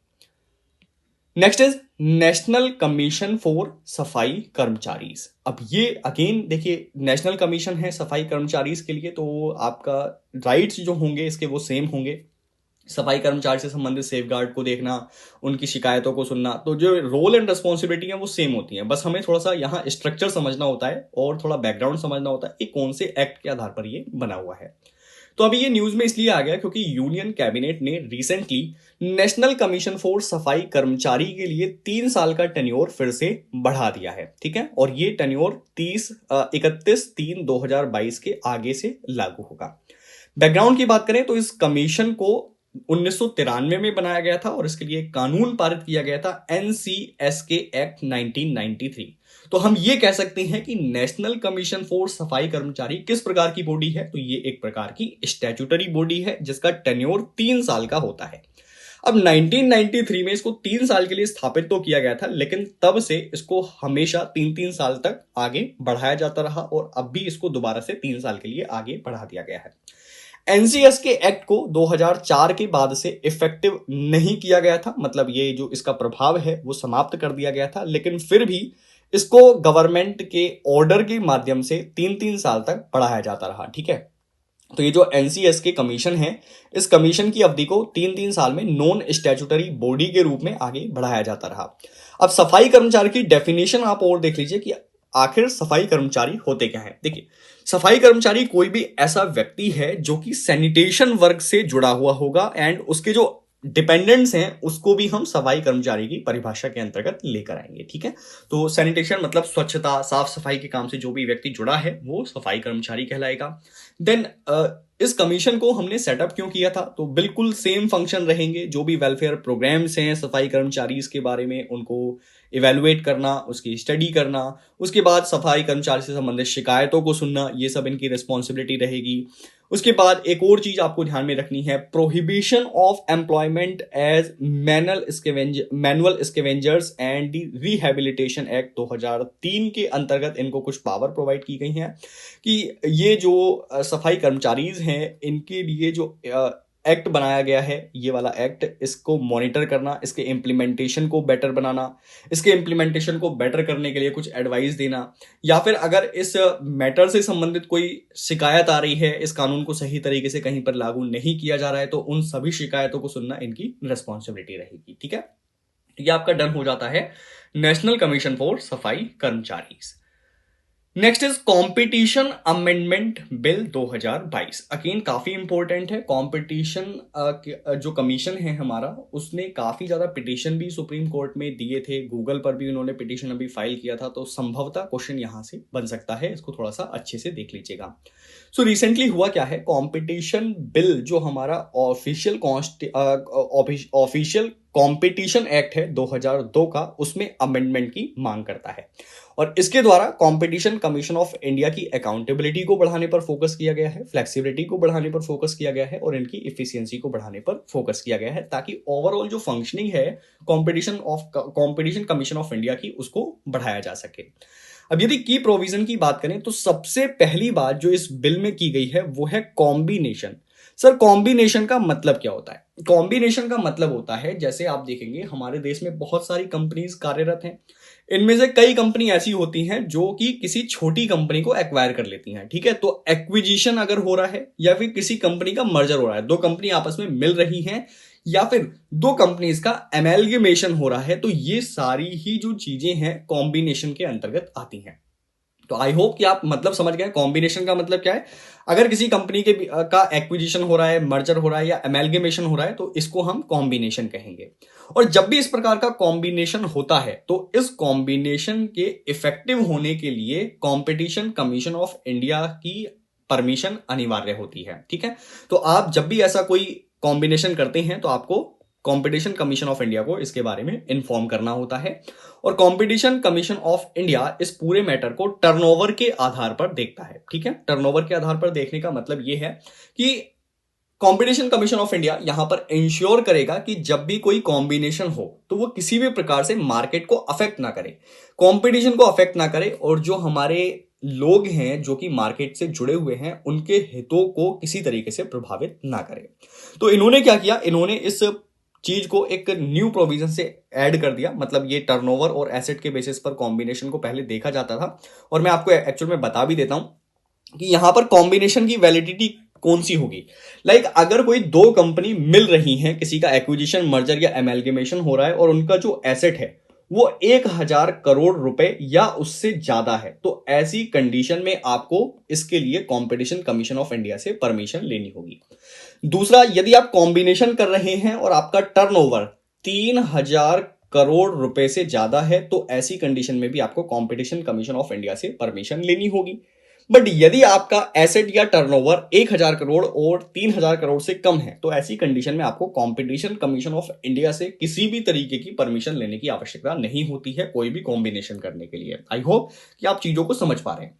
Next is national commission for सफाई कर्मचारी। अब ये अगेन देखिए नेशनल कमीशन है सफाई कर्मचारी के लिए, तो आपका राइट्स जो होंगे इसके वो सेम होंगे। सफाई कर्मचारी से संबंधित सेफगार्ड को देखना, उनकी शिकायतों को सुनना, तो जो रोल एंड रिस्पॉन्सिबिलिटी है वो सेम होती है। बस हमें थोड़ा सा यहाँ स्ट्रक्चर समझना होता है और थोड़ा बैकग्राउंड समझना होता है कि कौन से एक्ट के आधार पर ये बना हुआ है। तो अभी ये न्यूज में इसलिए आ गया क्योंकि यूनियन कैबिनेट ने रिसेंटली नेशनल कमीशन फॉर सफाई कर्मचारी के लिए 3 साल का टेन्योर फिर से बढ़ा दिया है, ठीक है। और ये टेन्योर 31/3/2022 के आगे से लागू होगा। बैकग्राउंड की बात करें तो इस कमीशन को 1993 में बनाया गया था और इसके लिए कानून पारित किया गया था, NCSK एक्ट 1993। तो हम ये कह सकते हैं कि नेशनल कमीशन फॉर सफाई कर्मचारी किस प्रकार की बॉडी है, तो ये एक प्रकार की स्टैट्यूटरी बॉडी है जिसका टेन्योर 3 साल का होता है। अब 1993 में इसको 3 साल के लिए स्थापित तो किया गया था, लेकिन तब से इसको हमेशा 3-3 साल तक आगे बढ़ाया जाता रहा और अब भी इसको दोबारा से 3 साल के लिए आगे बढ़ा दिया गया है। एनसीएस के एक्ट को 2004 के बाद से इफेक्टिव नहीं किया गया था, मतलब ये जो इसका प्रभाव है वो समाप्त कर दिया गया था, लेकिन फिर भी इसको गवर्नमेंट के ऑर्डर के माध्यम से 3-3 साल तक बढ़ाया जाता रहा। ठीक है, तो ये जो एनसीएस के कमीशन है, इस कमीशन की अवधि को 3-3 साल में नॉन स्टैट्यूटरी बॉडी के रूप में आगे बढ़ाया जाता रहा। अब सफाई कर्मचारी की डेफिनेशन आप और देख लीजिए कि आखिर सफाई कर्मचारी होते क्या हैं। देखिए, सफाई कर्मचारी कोई भी ऐसा व्यक्ति है जो कि सैनिटेशन वर्क से जुड़ा हुआ होगा एंड उसके जो डिपेंडेंट्स हैं उसको भी हम सफाई कर्मचारी की परिभाषा के अंतर्गत लेकर आएंगे। ठीक है, तो सैनिटेशन मतलब स्वच्छता, साफ सफाई के काम से जो भी व्यक्ति जुड़ा है वो सफाई कर्मचारी कहलाएगा। देन इस कमीशन को हमने सेटअप क्यों किया था, तो बिल्कुल सेम फंक्शन रहेंगे। जो भी वेलफेयर प्रोग्राम्स हैं सफाई कर्मचारी के बारे में, उनको इवेलुएट करना, उसकी स्टडी करना, उसके बाद सफाई कर्मचारी से संबंधित शिकायतों को सुनना, ये सब इनकी रिस्पॉन्सिबिलिटी रहेगी। उसके बाद एक और चीज आपको ध्यान में रखनी है, prohibition of employment as manual scavengers and the rehabilitation act 2003 के अंतर्गत इनको कुछ पावर प्रोवाइड की गई हैं कि ये जो सफाई कर्मचारीज हैं इनके लिए जो एक्ट बनाया गया है, ये वाला एक्ट, इसको मॉनिटर करना, इसके इम्प्लीमेंटेशन को बेटर बनाना, इसके इम्प्लीमेंटेशन को बेटर करने के लिए कुछ एडवाइस देना, या फिर अगर इस मैटर से संबंधित कोई शिकायत आ रही है, इस कानून को सही तरीके से कहीं पर लागू नहीं किया जा रहा है, तो उन सभी शिकायतों को सुनना इनकी रिस्पॉन्सिबिलिटी रहेगी। ठीक है, ये आपका डन हो जाता है नेशनल कमीशन फॉर सफाई कर्मचारी। Next is competition amendment bill 2022। Again काफी इंपॉर्टेंट है। कॉम्पिटिशन जो कमीशन है हमारा, उसने काफी ज्यादा पिटीशन भी सुप्रीम कोर्ट में दिए थे, गूगल पर भी उन्होंने पिटीशन अभी फाइल किया था, तो संभवतः क्वेश्चन यहां से बन सकता है, इसको थोड़ा सा अच्छे से देख लीजिएगा। सो रिसेंटली हुआ क्या है, कॉम्पिटिशन बिल जो हमारा ऑफिशियल कॉम्पिटिशन एक्ट है 2002 का, उसमें अमेंडमेंट की मांग करता है और इसके द्वारा कॉम्पिटिशन कमीशन ऑफ इंडिया की अकाउंटेबिलिटी को बढ़ाने पर फोकस किया गया है, फ्लेक्सिबिलिटी को बढ़ाने पर फोकस किया गया है और इनकी इफिशियंसी को बढ़ाने पर फोकस किया गया है, ताकि ओवरऑल जो फंक्शनिंग है कॉम्पिटिशन कमीशन ऑफ इंडिया की, उसको बढ़ाया जा सके। अब यदि की प्रोविजन की बात करें तो सबसे पहली बात जो इस बिल में की गई है वो है कॉम्बिनेशन। सर, कॉम्बिनेशन का मतलब क्या होता है? कॉम्बिनेशन का मतलब होता है, जैसे आप देखेंगे हमारे देश में बहुत सारी कंपनीज कार्यरत हैं, इनमें से कई कंपनी ऐसी होती हैं जो कि किसी छोटी कंपनी को एक्वायर कर लेती हैं। ठीक है, तो एक्विजिशन अगर हो रहा है या फिर किसी कंपनी का मर्जर हो रहा है, दो कंपनी आपस में मिल रही हैं या फिर दो कंपनीज का एमेलगेमेशन हो रहा है, तो ये सारी ही जो चीजें हैं कॉम्बिनेशन के अंतर्गत आती हैं। तो आई होप कि आप मतलब समझ गए कॉम्बिनेशन का मतलब क्या है। अगर किसी कंपनी के का एक्विजिशन हो रहा है, मर्जर हो रहा है या एमेलगेमेशन हो रहा है, तो इसको हम कॉम्बिनेशन कहेंगे। और जब भी इस प्रकार का कॉम्बिनेशन होता है तो इस कॉम्बिनेशन के इफेक्टिव होने के लिए कॉम्पिटिशन कमीशन ऑफ इंडिया की परमिशन अनिवार्य होती है। ठीक है, तो आप जब भी ऐसा कोई कॉम्बिनेशन करते हैं तो आपको कॉम्पिटिशन कमीशन ऑफ इंडिया को इसके बारे में इन्फॉर्म करना होता है। और कॉम्पिटिशन कमीशन ऑफ इंडिया इस पूरे मैटर को टर्नओवर के आधार पर देखता है। ठीक है, टर्नओवर के आधार पर देखने का मतलब यह है कि कॉम्पिटिशन कमीशन ऑफ इंडिया यहां पर इंश्योर करेगा कि जब भी कोई कॉम्बिनेशन हो तो वो किसी भी प्रकार से मार्केट को अफेक्ट ना करे, कॉम्पिटिशन को अफेक्ट ना करे, और जो हमारे लोग हैं जो कि मार्केट से जुड़े हुए हैं उनके हितों को किसी तरीके से प्रभावित ना करे। तो इन्होंने क्या किया, इन्होंने इस चीज को एक न्यू प्रोविजन से ऐड कर दिया। मतलब ये टर्नओवर और एसेट के बेसिस पर कॉम्बिनेशन को पहले देखा जाता था, और मैं आपको एक्चुअल में बता भी देता हूं कि यहां पर कॉम्बिनेशन की वैलिडिटी कौन सी होगी। लाइक अगर कोई दो कंपनी मिल रही हैं, किसी का एक्विजिशन, मर्जर या एमेलगेमेशन हो रहा है और उनका जो एसेट है वो 1000 करोड़ रुपए या उससे ज्यादा है, तो ऐसी कंडीशन में आपको इसके लिए कॉम्पिटिशन कमीशन ऑफ इंडिया से परमिशन लेनी होगी। दूसरा, यदि आप कॉम्बिनेशन कर रहे हैं और आपका टर्नओवर 3000 करोड़ रुपए से ज्यादा है, तो ऐसी कंडीशन में भी आपको कॉम्पिटिशन कमीशन ऑफ इंडिया से परमिशन लेनी होगी। बट यदि आपका एसेट या टर्नओवर 1,000 करोड़ और 3,000 करोड़ से कम है तो ऐसी कंडीशन में आपको कंपटीशन कमीशन ऑफ इंडिया से किसी भी तरीके की परमिशन लेने की आवश्यकता नहीं होती है कोई भी कॉम्बिनेशन करने के लिए। आई होप कि आप चीजों को समझ पा रहे हैं।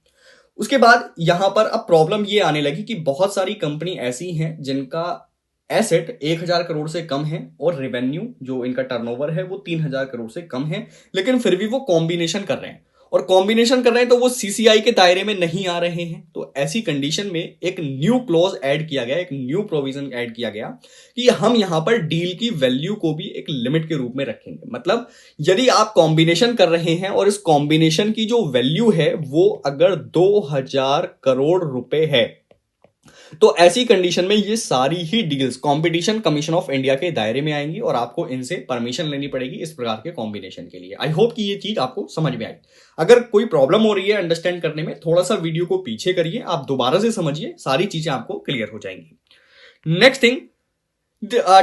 उसके बाद यहां पर अब प्रॉब्लम ये आने लगी कि बहुत सारी कंपनी ऐसी हैं जिनका एसेट 1,000 करोड़ से कम है और रेवेन्यू जो इनका टर्नओवर है वो 3,000 करोड़ से कम है, लेकिन फिर भी वो कॉम्बिनेशन कर रहे हैं और कॉम्बिनेशन कर रहे हैं तो वो सीसीआई के दायरे में नहीं आ रहे हैं। तो ऐसी कंडीशन में एक न्यू क्लॉज ऐड किया गया, एक न्यू प्रोविजन ऐड किया गया कि हम यहां पर डील की वैल्यू को भी एक लिमिट के रूप में रखेंगे। मतलब यदि आप कॉम्बिनेशन कर रहे हैं और इस कॉम्बिनेशन की जो वैल्यू है वो अगर 2,000 करोड़ रुपए है तो ऐसी कंडीशन में ये सारी he deals competition commission of India के दायरे में आएंगी और आपको इनसे परमिशन लेनी पड़ेगी इस प्रकार के कॉम्बिनेशन के लिए। आई होप कि ये चीज आपको समझ में आई। अगर कोई प्रॉब्लम हो रही है अंडरस्टैंड करने में, थोड़ा सा वीडियो को पीछे करिए, आप दोबारा से समझिए, सारी चीजें आपको क्लियर हो जाएंगी। Next thing,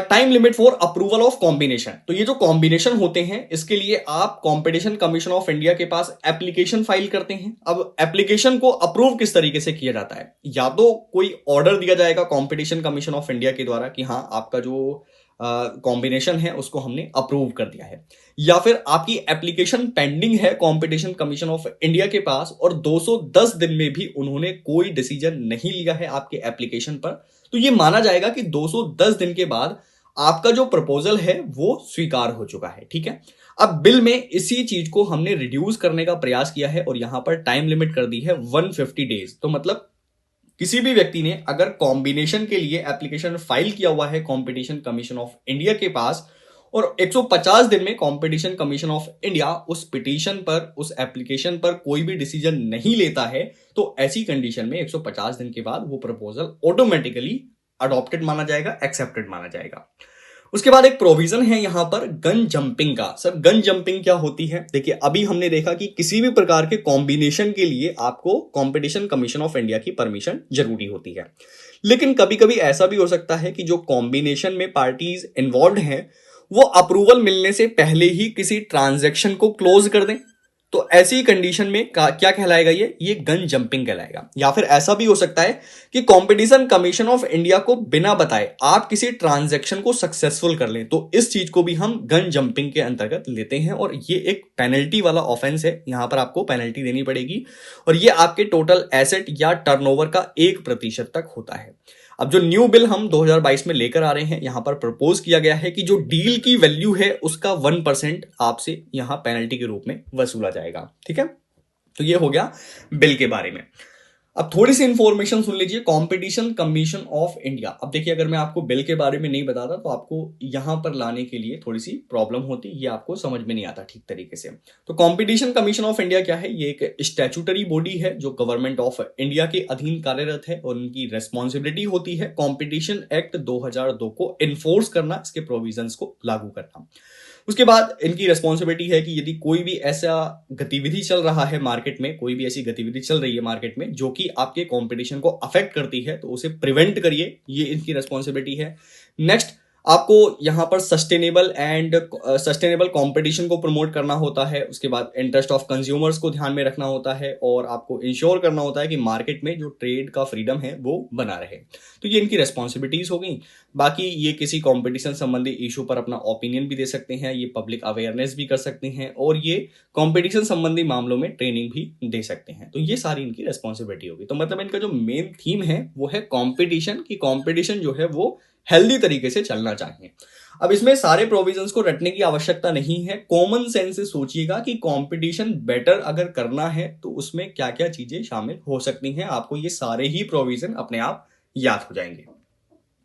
time limit for approval of combination. तो ये जो कॉम्बिनेशन होते हैं इसके लिए आप कंपटीशन कमीशन ऑफ इंडिया के पास एप्लीकेशन फाइल करते हैं। अब एप्लीकेशन को अप्रूव किस तरीके से किया जाता है, या तो कोई ऑर्डर दिया जाएगा कंपटीशन कमीशन ऑफ इंडिया के द्वारा कि हाँ आपका जो कॉम्बिनेशन है उसको हमने अप्रूव कर दिया है, या फिर आपकी एप्लीकेशन पेंडिंग है कंपटीशन कमीशन ऑफ इंडिया के पास और 210 दिन में भी उन्होंने कोई डिसीजन नहीं लिया है आपके एप्लीकेशन पर, तो ये माना जाएगा कि 210 दिन के बाद आपका जो प्रपोजल है वो स्वीकार हो चुका है। ठीक है, अब बिल में इसी चीज को हमने रिड्यूस करने का प्रयास किया है और यहां पर टाइम लिमिट कर दी है 150 डेज। तो मतलब किसी भी व्यक्ति ने अगर कॉम्बिनेशन के लिए एप्लीकेशन फाइल किया हुआ है कंपटीशन कमीशन ऑफ इंडिया के पास और 150 दिन में कंपटीशन कमीशन ऑफ इंडिया उस पिटीशन पर, उस एप्लीकेशन पर कोई भी डिसीजन नहीं लेता है, तो ऐसी कंडीशन में 150 दिन के बाद वो प्रपोजल ऑटोमेटिकली अडॉप्टेड माना जाएगा, एक्सेप्टेड माना जाएगा। उसके बाद एक प्रोविजन है यहां पर गन जंपिंग का। सर गन जंपिंग क्या होती है? देखिए अभी हमने देखा कि किसी भी प्रकार के कॉम्बिनेशन के लिए आपको कंपटीशन कमीशन ऑफ इंडिया की परमिशन जरूरी होती है, लेकिन कभी कभी ऐसा भी हो सकता है कि जो कॉम्बिनेशन में पार्टीज इन्वॉल्व हैं वो अप्रूवल मिलने से पहले ही किसी ट्रांजैक्शन को क्लोज कर दें। तो ऐसी कंडीशन में क्या कहलाएगा? ये गन जंपिंग कहलाएगा। या फिर ऐसा भी हो सकता है कि कंपटीशन कमीशन ऑफ इंडिया को बिना बताए आप किसी ट्रांजैक्शन को सक्सेसफुल कर लें, तो इस चीज को भी हम गन जंपिंग के अंतर्गत लेते हैं और ये एक पेनल्टी वाला ऑफेंस है। यहां पर आपको पेनल्टी देनी पड़ेगी और ये आपके टोटल एसेट या टर्नओवर का 1% तक होता है। अब जो न्यू बिल हम 2022 में लेकर आ रहे हैं, यहां पर प्रपोज किया गया है कि जो डील की वैल्यू है उसका 1% आपसे यहां पेनल्टी के रूप में वसूला जाएगा। ठीक है, तो ये हो गया बिल के बारे में। अब थोड़ी सी इंफॉर्मेशन सुन लीजिए कंपटीशन कमीशन ऑफ इंडिया। अब देखिए अगर मैं आपको बिल के बारे में नहीं बताता तो आपको यहां पर लाने के लिए थोड़ी सी प्रॉब्लम होती, ये आपको समझ में नहीं आता ठीक तरीके से। तो कंपटीशन कमीशन ऑफ इंडिया क्या है? ये एक स्टैट्यूटरी बॉडी है जो गवर्नमेंट ऑफ इंडिया के अधीन कार्यरत है और उनकी रेस्पॉन्सिबिलिटी होती है कॉम्पिटिशन एक्ट 2002 को इन्फोर्स करना, इसके प्रोविजंस को लागू करना। उसके बाद इनकी रेस्पॉन्सिबिलिटी है कि यदि कोई भी ऐसा गतिविधि चल रहा है मार्केट में, कोई भी ऐसी गतिविधि चल रही है मार्केट में जो कि आपके कंपटीशन को अफेक्ट करती है, तो उसे प्रिवेंट करिए, ये इनकी रेस्पॉन्सिबिलिटी है। नेक्स्ट, आपको यहां पर सस्टेनेबल कंपटीशन को प्रमोट करना होता है। उसके बाद इंटरेस्ट ऑफ कंज्यूमर्स को ध्यान में रखना होता है और आपको इंश्योर करना होता है कि मार्केट में जो ट्रेड का फ्रीडम है वो बना रहे। तो ये इनकी रेस्पॉन्सिबिलिटीज हो गई। बाकी ये किसी कंपटीशन संबंधी इशू पर अपना ओपिनियन भी दे सकते हैं, ये पब्लिक अवेयरनेस भी कर सकते हैं और ये कंपटीशन संबंधी मामलों में ट्रेनिंग भी दे सकते हैं। तो ये सारी इनकी रेस्पॉन्सिबिलिटी होगी। तो मतलब इनका जो मेन थीम है वो है कंपटीशन, की कंपटीशन जो है वो हेल्दी तरीके से चलना चाहिए। अब इसमें सारे प्रोविजंस को रटने की आवश्यकता नहीं है, कॉमन सेंस से सोचिएगा कि कंपटीशन बेटर अगर करना है तो उसमें क्या क्या चीजें शामिल हो सकती हैं, आपको ये सारे ही प्रोविजन अपने आप याद हो जाएंगे।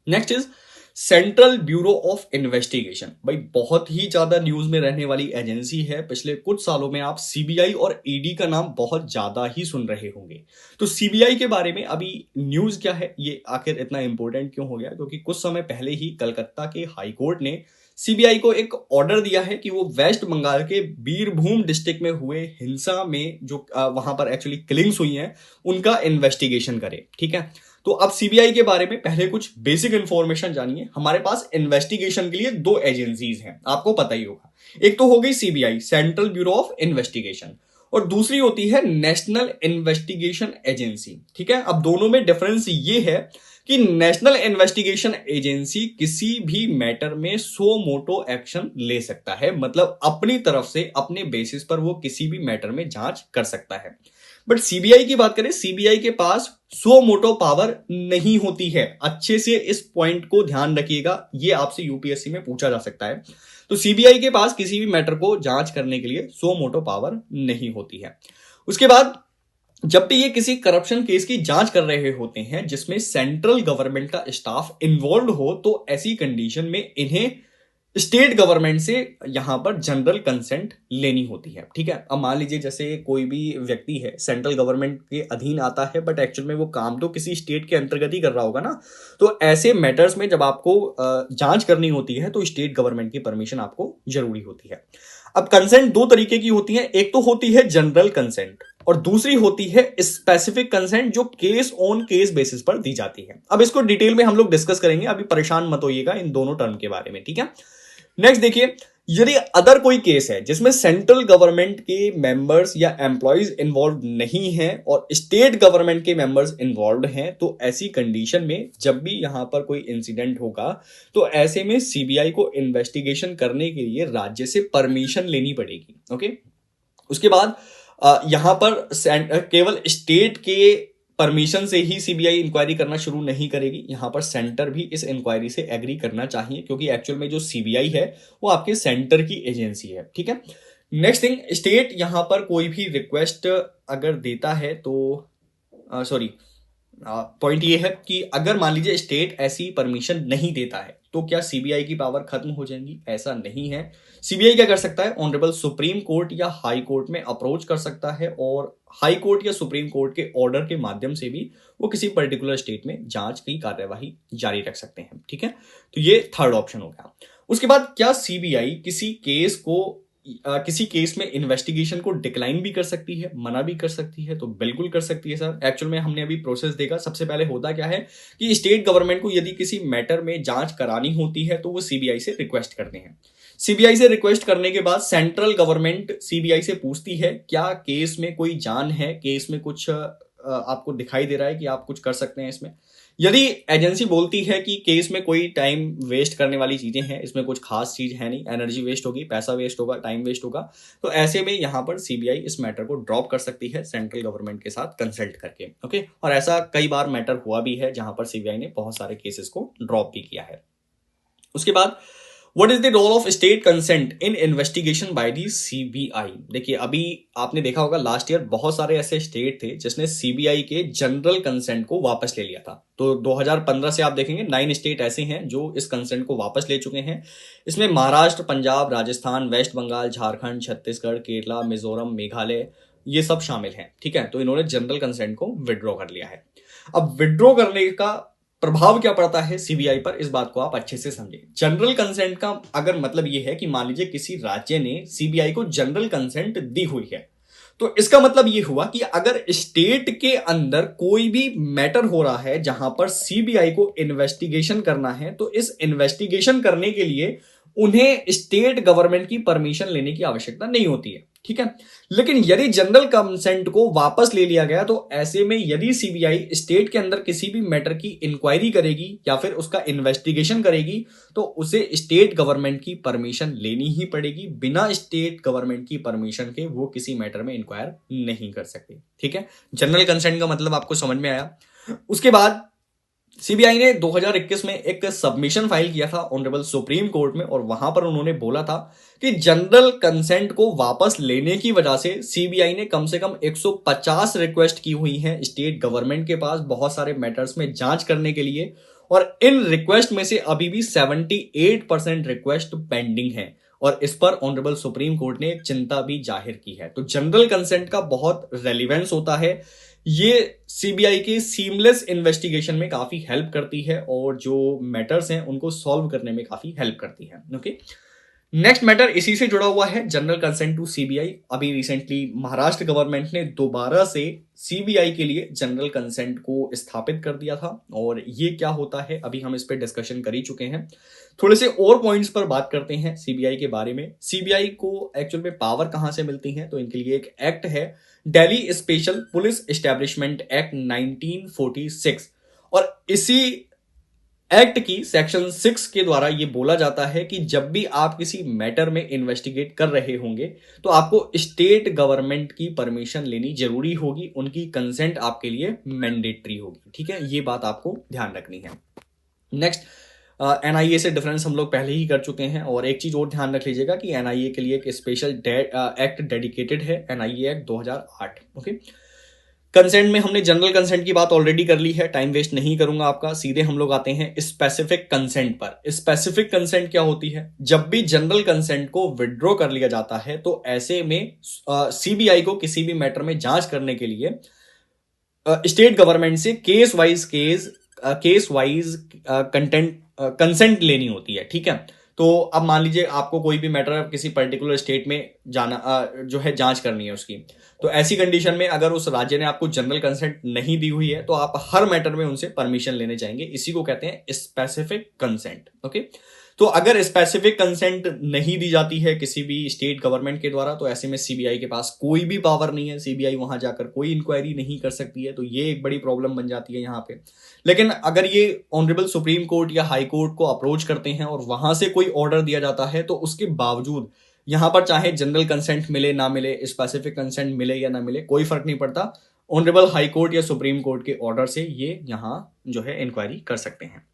Next is central bureau of investigation. भाई बहुत ही ज्यादा न्यूज में रहने वाली एजेंसी है। पिछले कुछ सालों में आप सीबीआई और ईडी का नाम बहुत ज्यादा ही सुन रहे होंगे। तो सीबीआई के बारे में अभी न्यूज क्या है, ये आखिर इतना इंपॉर्टेंट क्यों हो गया? क्योंकि कुछ समय पहले ही कलकत्ता के हाई कोर्ट ने सीबीआई को एक ऑर्डर दिया है कि वो वेस्ट बंगाल के बीरभूम डिस्ट्रिक्ट में हुए हिंसा में जो वहां पर एक्चुअली किलिंग्स हुई हैं उनका इन्वेस्टिगेशन करे। ठीक है, तो अब सीबीआई के बारे में पहले कुछ बेसिक इंफॉर्मेशन जानिए। हमारे पास इन्वेस्टिगेशन के लिए दो एजेंसीज हैं, आपको पता ही होगा। एक तो हो गई CBI, central bureau of investigation, और दूसरी होती है नेशनल इन्वेस्टिगेशन एजेंसी। ठीक है, अब दोनों में डिफरेंस ये है कि नेशनल इन्वेस्टिगेशन एजेंसी किसी भी मैटर में सो मोटो एक्शन ले सकता है, मतलब अपनी तरफ से अपने बेसिस पर वो किसी भी मैटर में जांच कर सकता है। बट सीबीआई की बात करें, सीबीआई के पास सो मोटो पावर नहीं होती है। अच्छे से इस पॉइंट को ध्यान रखिएगा, ये आपसे यूपीएससी में पूछा जा सकता है। तो सीबीआई के पास किसी भी मैटर को जांच करने के लिए सो मोटो पावर नहीं होती है। उसके बाद जब भी ये किसी करप्शन केस की जांच कर रहे होते हैं जिसमें सेंट्रल गवर्नमेंट का स्टाफ इन्वॉल्व हो, तो ऐसी कंडीशन में इन्हें स्टेट गवर्नमेंट से यहां पर जनरल कंसेंट लेनी होती है। ठीक है, अब मान लीजिए जैसे कोई भी व्यक्ति है, सेंट्रल गवर्नमेंट के अधीन आता है, बट एक्चुअल में वो काम तो किसी स्टेट के अंतर्गत ही कर रहा होगा ना। तो ऐसे मैटर्स में जब आपको जांच करनी होती है तो स्टेट गवर्नमेंट की परमिशन आपको जरूरी होती है। अब कंसेंट दो तरीके की होती है, एक तो होती है जनरल कंसेंट और दूसरी होती है स्पेसिफिक कंसेंट, जो केस ऑन केस बेसिस पर दी जाती है। अब इसको डिटेल में हम लोग डिस्कस करेंगे, अभी परेशान मत होइएगा इन दोनों टर्म के बारे में। ठीक है, नेक्स्ट देखिए, यदि अदर कोई केस है जिसमें सेंट्रल गवर्नमेंट के मेंबर्स या एम्प्लॉयज इन्वॉल्व नहीं हैं और स्टेट गवर्नमेंट के मेंबर्स इन्वॉल्व हैं, तो ऐसी कंडीशन में जब भी यहां पर कोई इंसिडेंट होगा तो ऐसे में सीबीआई को इन्वेस्टिगेशन करने के लिए राज्य से परमिशन लेनी पड़ेगी। ओके, उसके बाद यहां पर केवल स्टेट के परमिशन से ही सीबीआई इंक्वायरी करना शुरू नहीं करेगी, यहां पर सेंटर भी इस इंक्वायरी से एग्री करना चाहिए, क्योंकि एक्चुअल में जो सीबीआई है वो आपके सेंटर की एजेंसी है। ठीक है, नेक्स्ट थिंग, स्टेट यहां पर कोई भी रिक्वेस्ट अगर देता है तो सॉरी, पॉइंट ये है कि अगर मान लीजिए स्टेट ऐसी परमिशन नहीं देता है तो क्या सीबीआई की पावर खत्म हो जाएंगी? ऐसा नहीं है। सीबीआई क्या कर सकता है, ऑनरेबल सुप्रीम कोर्ट या हाई कोर्ट में अप्रोच कर सकता है और हाई कोर्ट या सुप्रीम कोर्ट के ऑर्डर के माध्यम से भी वो किसी पर्टिकुलर स्टेट में जांच की कार्यवाही जारी रख सकते हैं। ठीक है, तो ये थर्ड ऑप्शन हो गया। उसके बाद क्या सीबीआई किसी केस में इन्वेस्टिगेशन को डिक्लाइन भी कर सकती है, मना भी कर सकती है? तो बिल्कुल कर सकती है सर। एक्चुअल में हमने अभी प्रोसेस देखा, सबसे पहले होता क्या है कि स्टेट गवर्नमेंट को यदि किसी मैटर में जांच करानी होती है तो वो सीबीआई से रिक्वेस्ट करते हैं। सीबीआई से रिक्वेस्ट करने के बाद सेंट्रल गवर्नमेंट सीबीआई से पूछती है क्या केस में कोई जान है, केस में कुछ आपको दिखाई दे रहा है कि आप कुछ कर सकते हैं इसमें। यदि एजेंसी बोलती है कि केस में कोई टाइम वेस्ट करने वाली चीजें हैं, इसमें कुछ खास चीज है नहीं, एनर्जी वेस्ट होगी, पैसा वेस्ट होगा, टाइम वेस्ट होगा, तो ऐसे में यहां पर सीबीआई इस मैटर को ड्रॉप कर सकती है सेंट्रल गवर्नमेंट के साथ कंसल्ट करके। ओके, और ऐसा कई बार मैटर हुआ भी है जहां पर सीबीआई ने बहुत सारे केसेस को ड्रॉप भी किया है। उसके बाद what is the role of state consent in investigation by the CBI? देखिए, अभी आपने देखा होगा लास्ट ईयर बहुत सारे ऐसे स्टेट थे जिसने सीबीआई के जनरल कंसेंट को वापस ले लिया था। तो 2015 से आप देखेंगे 9 स्टेट ऐसे हैं जो इस कंसेंट को वापस ले चुके हैं। इसमें महाराष्ट्र, पंजाब, राजस्थान, वेस्ट बंगाल, झारखंड, छत्तीसगढ़, केरला, मिजोरम, मेघालय, ये सब शामिल हैं। ठीक है, तो इन्होंने जनरल कंसेंट को विड्रॉ कर लिया है। अब विड्रॉ करने का प्रभाव क्या पड़ता है सीबीआई पर, इस बात को आप अच्छे से समझें। जनरल कंसेंट का अगर मतलब यह है कि मान लीजिए किसी राज्य ने सीबीआई को जनरल कंसेंट दी हुई है, तो इसका मतलब यह हुआ कि अगर स्टेट के अंदर कोई भी मैटर हो रहा है जहां पर सीबीआई को इन्वेस्टिगेशन करना है, तो इस इन्वेस्टिगेशन करने के लिए उन्हें स्टेट गवर्नमेंट की परमिशन लेने की आवश्यकता नहीं होती है। ठीक है, लेकिन यदि जनरल कंसेंट को वापस ले लिया गया तो ऐसे में यदि सीबीआई स्टेट के अंदर किसी भी मैटर की इंक्वायरी करेगी या फिर उसका इन्वेस्टिगेशन करेगी तो उसे स्टेट गवर्नमेंट की परमिशन लेनी ही पड़ेगी। बिना स्टेट गवर्नमेंट की परमिशन के वो किसी मैटर में इंक्वायर नहीं कर सकते। ठीक है, जनरल कंसेंट का मतलब आपको समझ में आया। उसके बाद सीबीआई ने 2021 में एक सबमिशन फाइल किया था ऑनरेबल सुप्रीम कोर्ट में और वहां पर उन्होंने बोला था कि जनरल कंसेंट को वापस लेने की वजह से सीबीआई ने कम से कम 150 रिक्वेस्ट की हुई हैं स्टेट गवर्नमेंट के पास बहुत सारे मैटर्स में जांच करने के लिए, और इन रिक्वेस्ट में से अभी भी 78% रिक्वेस्ट पेंडिंग है और इस पर ऑनरेबल सुप्रीम कोर्ट ने एक चिंता भी जाहिर की है। तो जनरल कंसेंट का बहुत रेलिवेंस होता है, ये सीबीआई के सीमलेस इन्वेस्टिगेशन में काफी हेल्प करती है और जो मैटर्स हैं उनको सॉल्व करने में काफी हेल्प करती है। ओके, नेक्स्ट मैटर इसी से जुड़ा हुआ है, जनरल कंसेंट टू सीबीआई। अभी रिसेंटली महाराष्ट्र गवर्नमेंट ने दोबारा से सीबीआई के लिए जनरल कंसेंट को स्थापित कर दिया था और ये क्या होता है अभी हम इस पे डिस्कशन कर ही चुके हैं। थोड़े से और पॉइंट्स पर बात करते हैं सीबीआई के बारे में। सीबीआई को एक्चुअल में पावर कहां से मिलती है, तो इनके लिए एक एक्ट है, Delhi special police establishment act 1946, और इसी एक्ट की सेक्शन 6 के द्वारा यह बोला जाता है कि जब भी आप किसी मैटर में इन्वेस्टिगेट कर रहे होंगे तो आपको स्टेट गवर्नमेंट की परमिशन लेनी जरूरी होगी, उनकी कंसेंट आपके लिए मैंडेटरी होगी। ठीक है, ये बात आपको ध्यान रखनी है। नेक्स्ट, एनआईए से डिफरेंस हम लोग पहले ही कर चुके हैं, और एक चीज और ध्यान रख लीजिएगा कि एनआईए के लिए एक स्पेशल एक्ट डेडिकेटेड है, एनआईए एक्ट 2008। ओके, कंसेंट में हमने जनरल कंसेंट की बात ऑलरेडी कर ली है, टाइम वेस्ट नहीं करूंगा आपका, सीधे हम लोग आते हैं स्पेसिफिक कंसेंट पर। स्पेसिफिक कंसेंट क्या होती है? जब भी जनरल कंसेंट को विड्रॉ कर लिया जाता है तो ऐसे में सीबीआई को किसी भी मैटर में जांच करने के लिए स्टेट गवर्नमेंट से केस वाइज कंसेंट लेनी होती है। ठीक है, तो अब मान लीजिए आपको कोई भी मैटर किसी पर्टिकुलर स्टेट में जाना जो है जांच करनी है उसकी, तो ऐसी कंडीशन में अगर उस राज्य ने आपको जनरल कंसेंट नहीं दी हुई है तो आप हर मैटर में उनसे परमिशन लेने चाहेंगे, इसी को कहते हैं स्पेसिफिक कंसेंट। ओके, तो अगर स्पेसिफिक कंसेंट नहीं दी जाती है किसी भी स्टेट गवर्नमेंट के द्वारा तो ऐसे में सीबीआई के पास कोई भी पावर नहीं है, सीबीआई वहां जाकर कोई इंक्वायरी नहीं कर सकती है, तो ये एक बड़ी प्रॉब्लम बन जाती है यहाँ पे। लेकिन अगर ये ऑनरेबल सुप्रीम कोर्ट या हाई कोर्ट को अप्रोच करते हैं और वहां से कोई ऑर्डर दिया जाता है तो उसके बावजूद यहां पर चाहे जनरल कंसेंट मिले ना मिले, स्पेसिफिक कंसेंट मिले या ना मिले, कोई फर्क नहीं पड़ता, ऑनरेबल हाई कोर्ट या सुप्रीम कोर्ट के ऑर्डर से ये यहां जो है इंक्वायरी कर सकते हैं।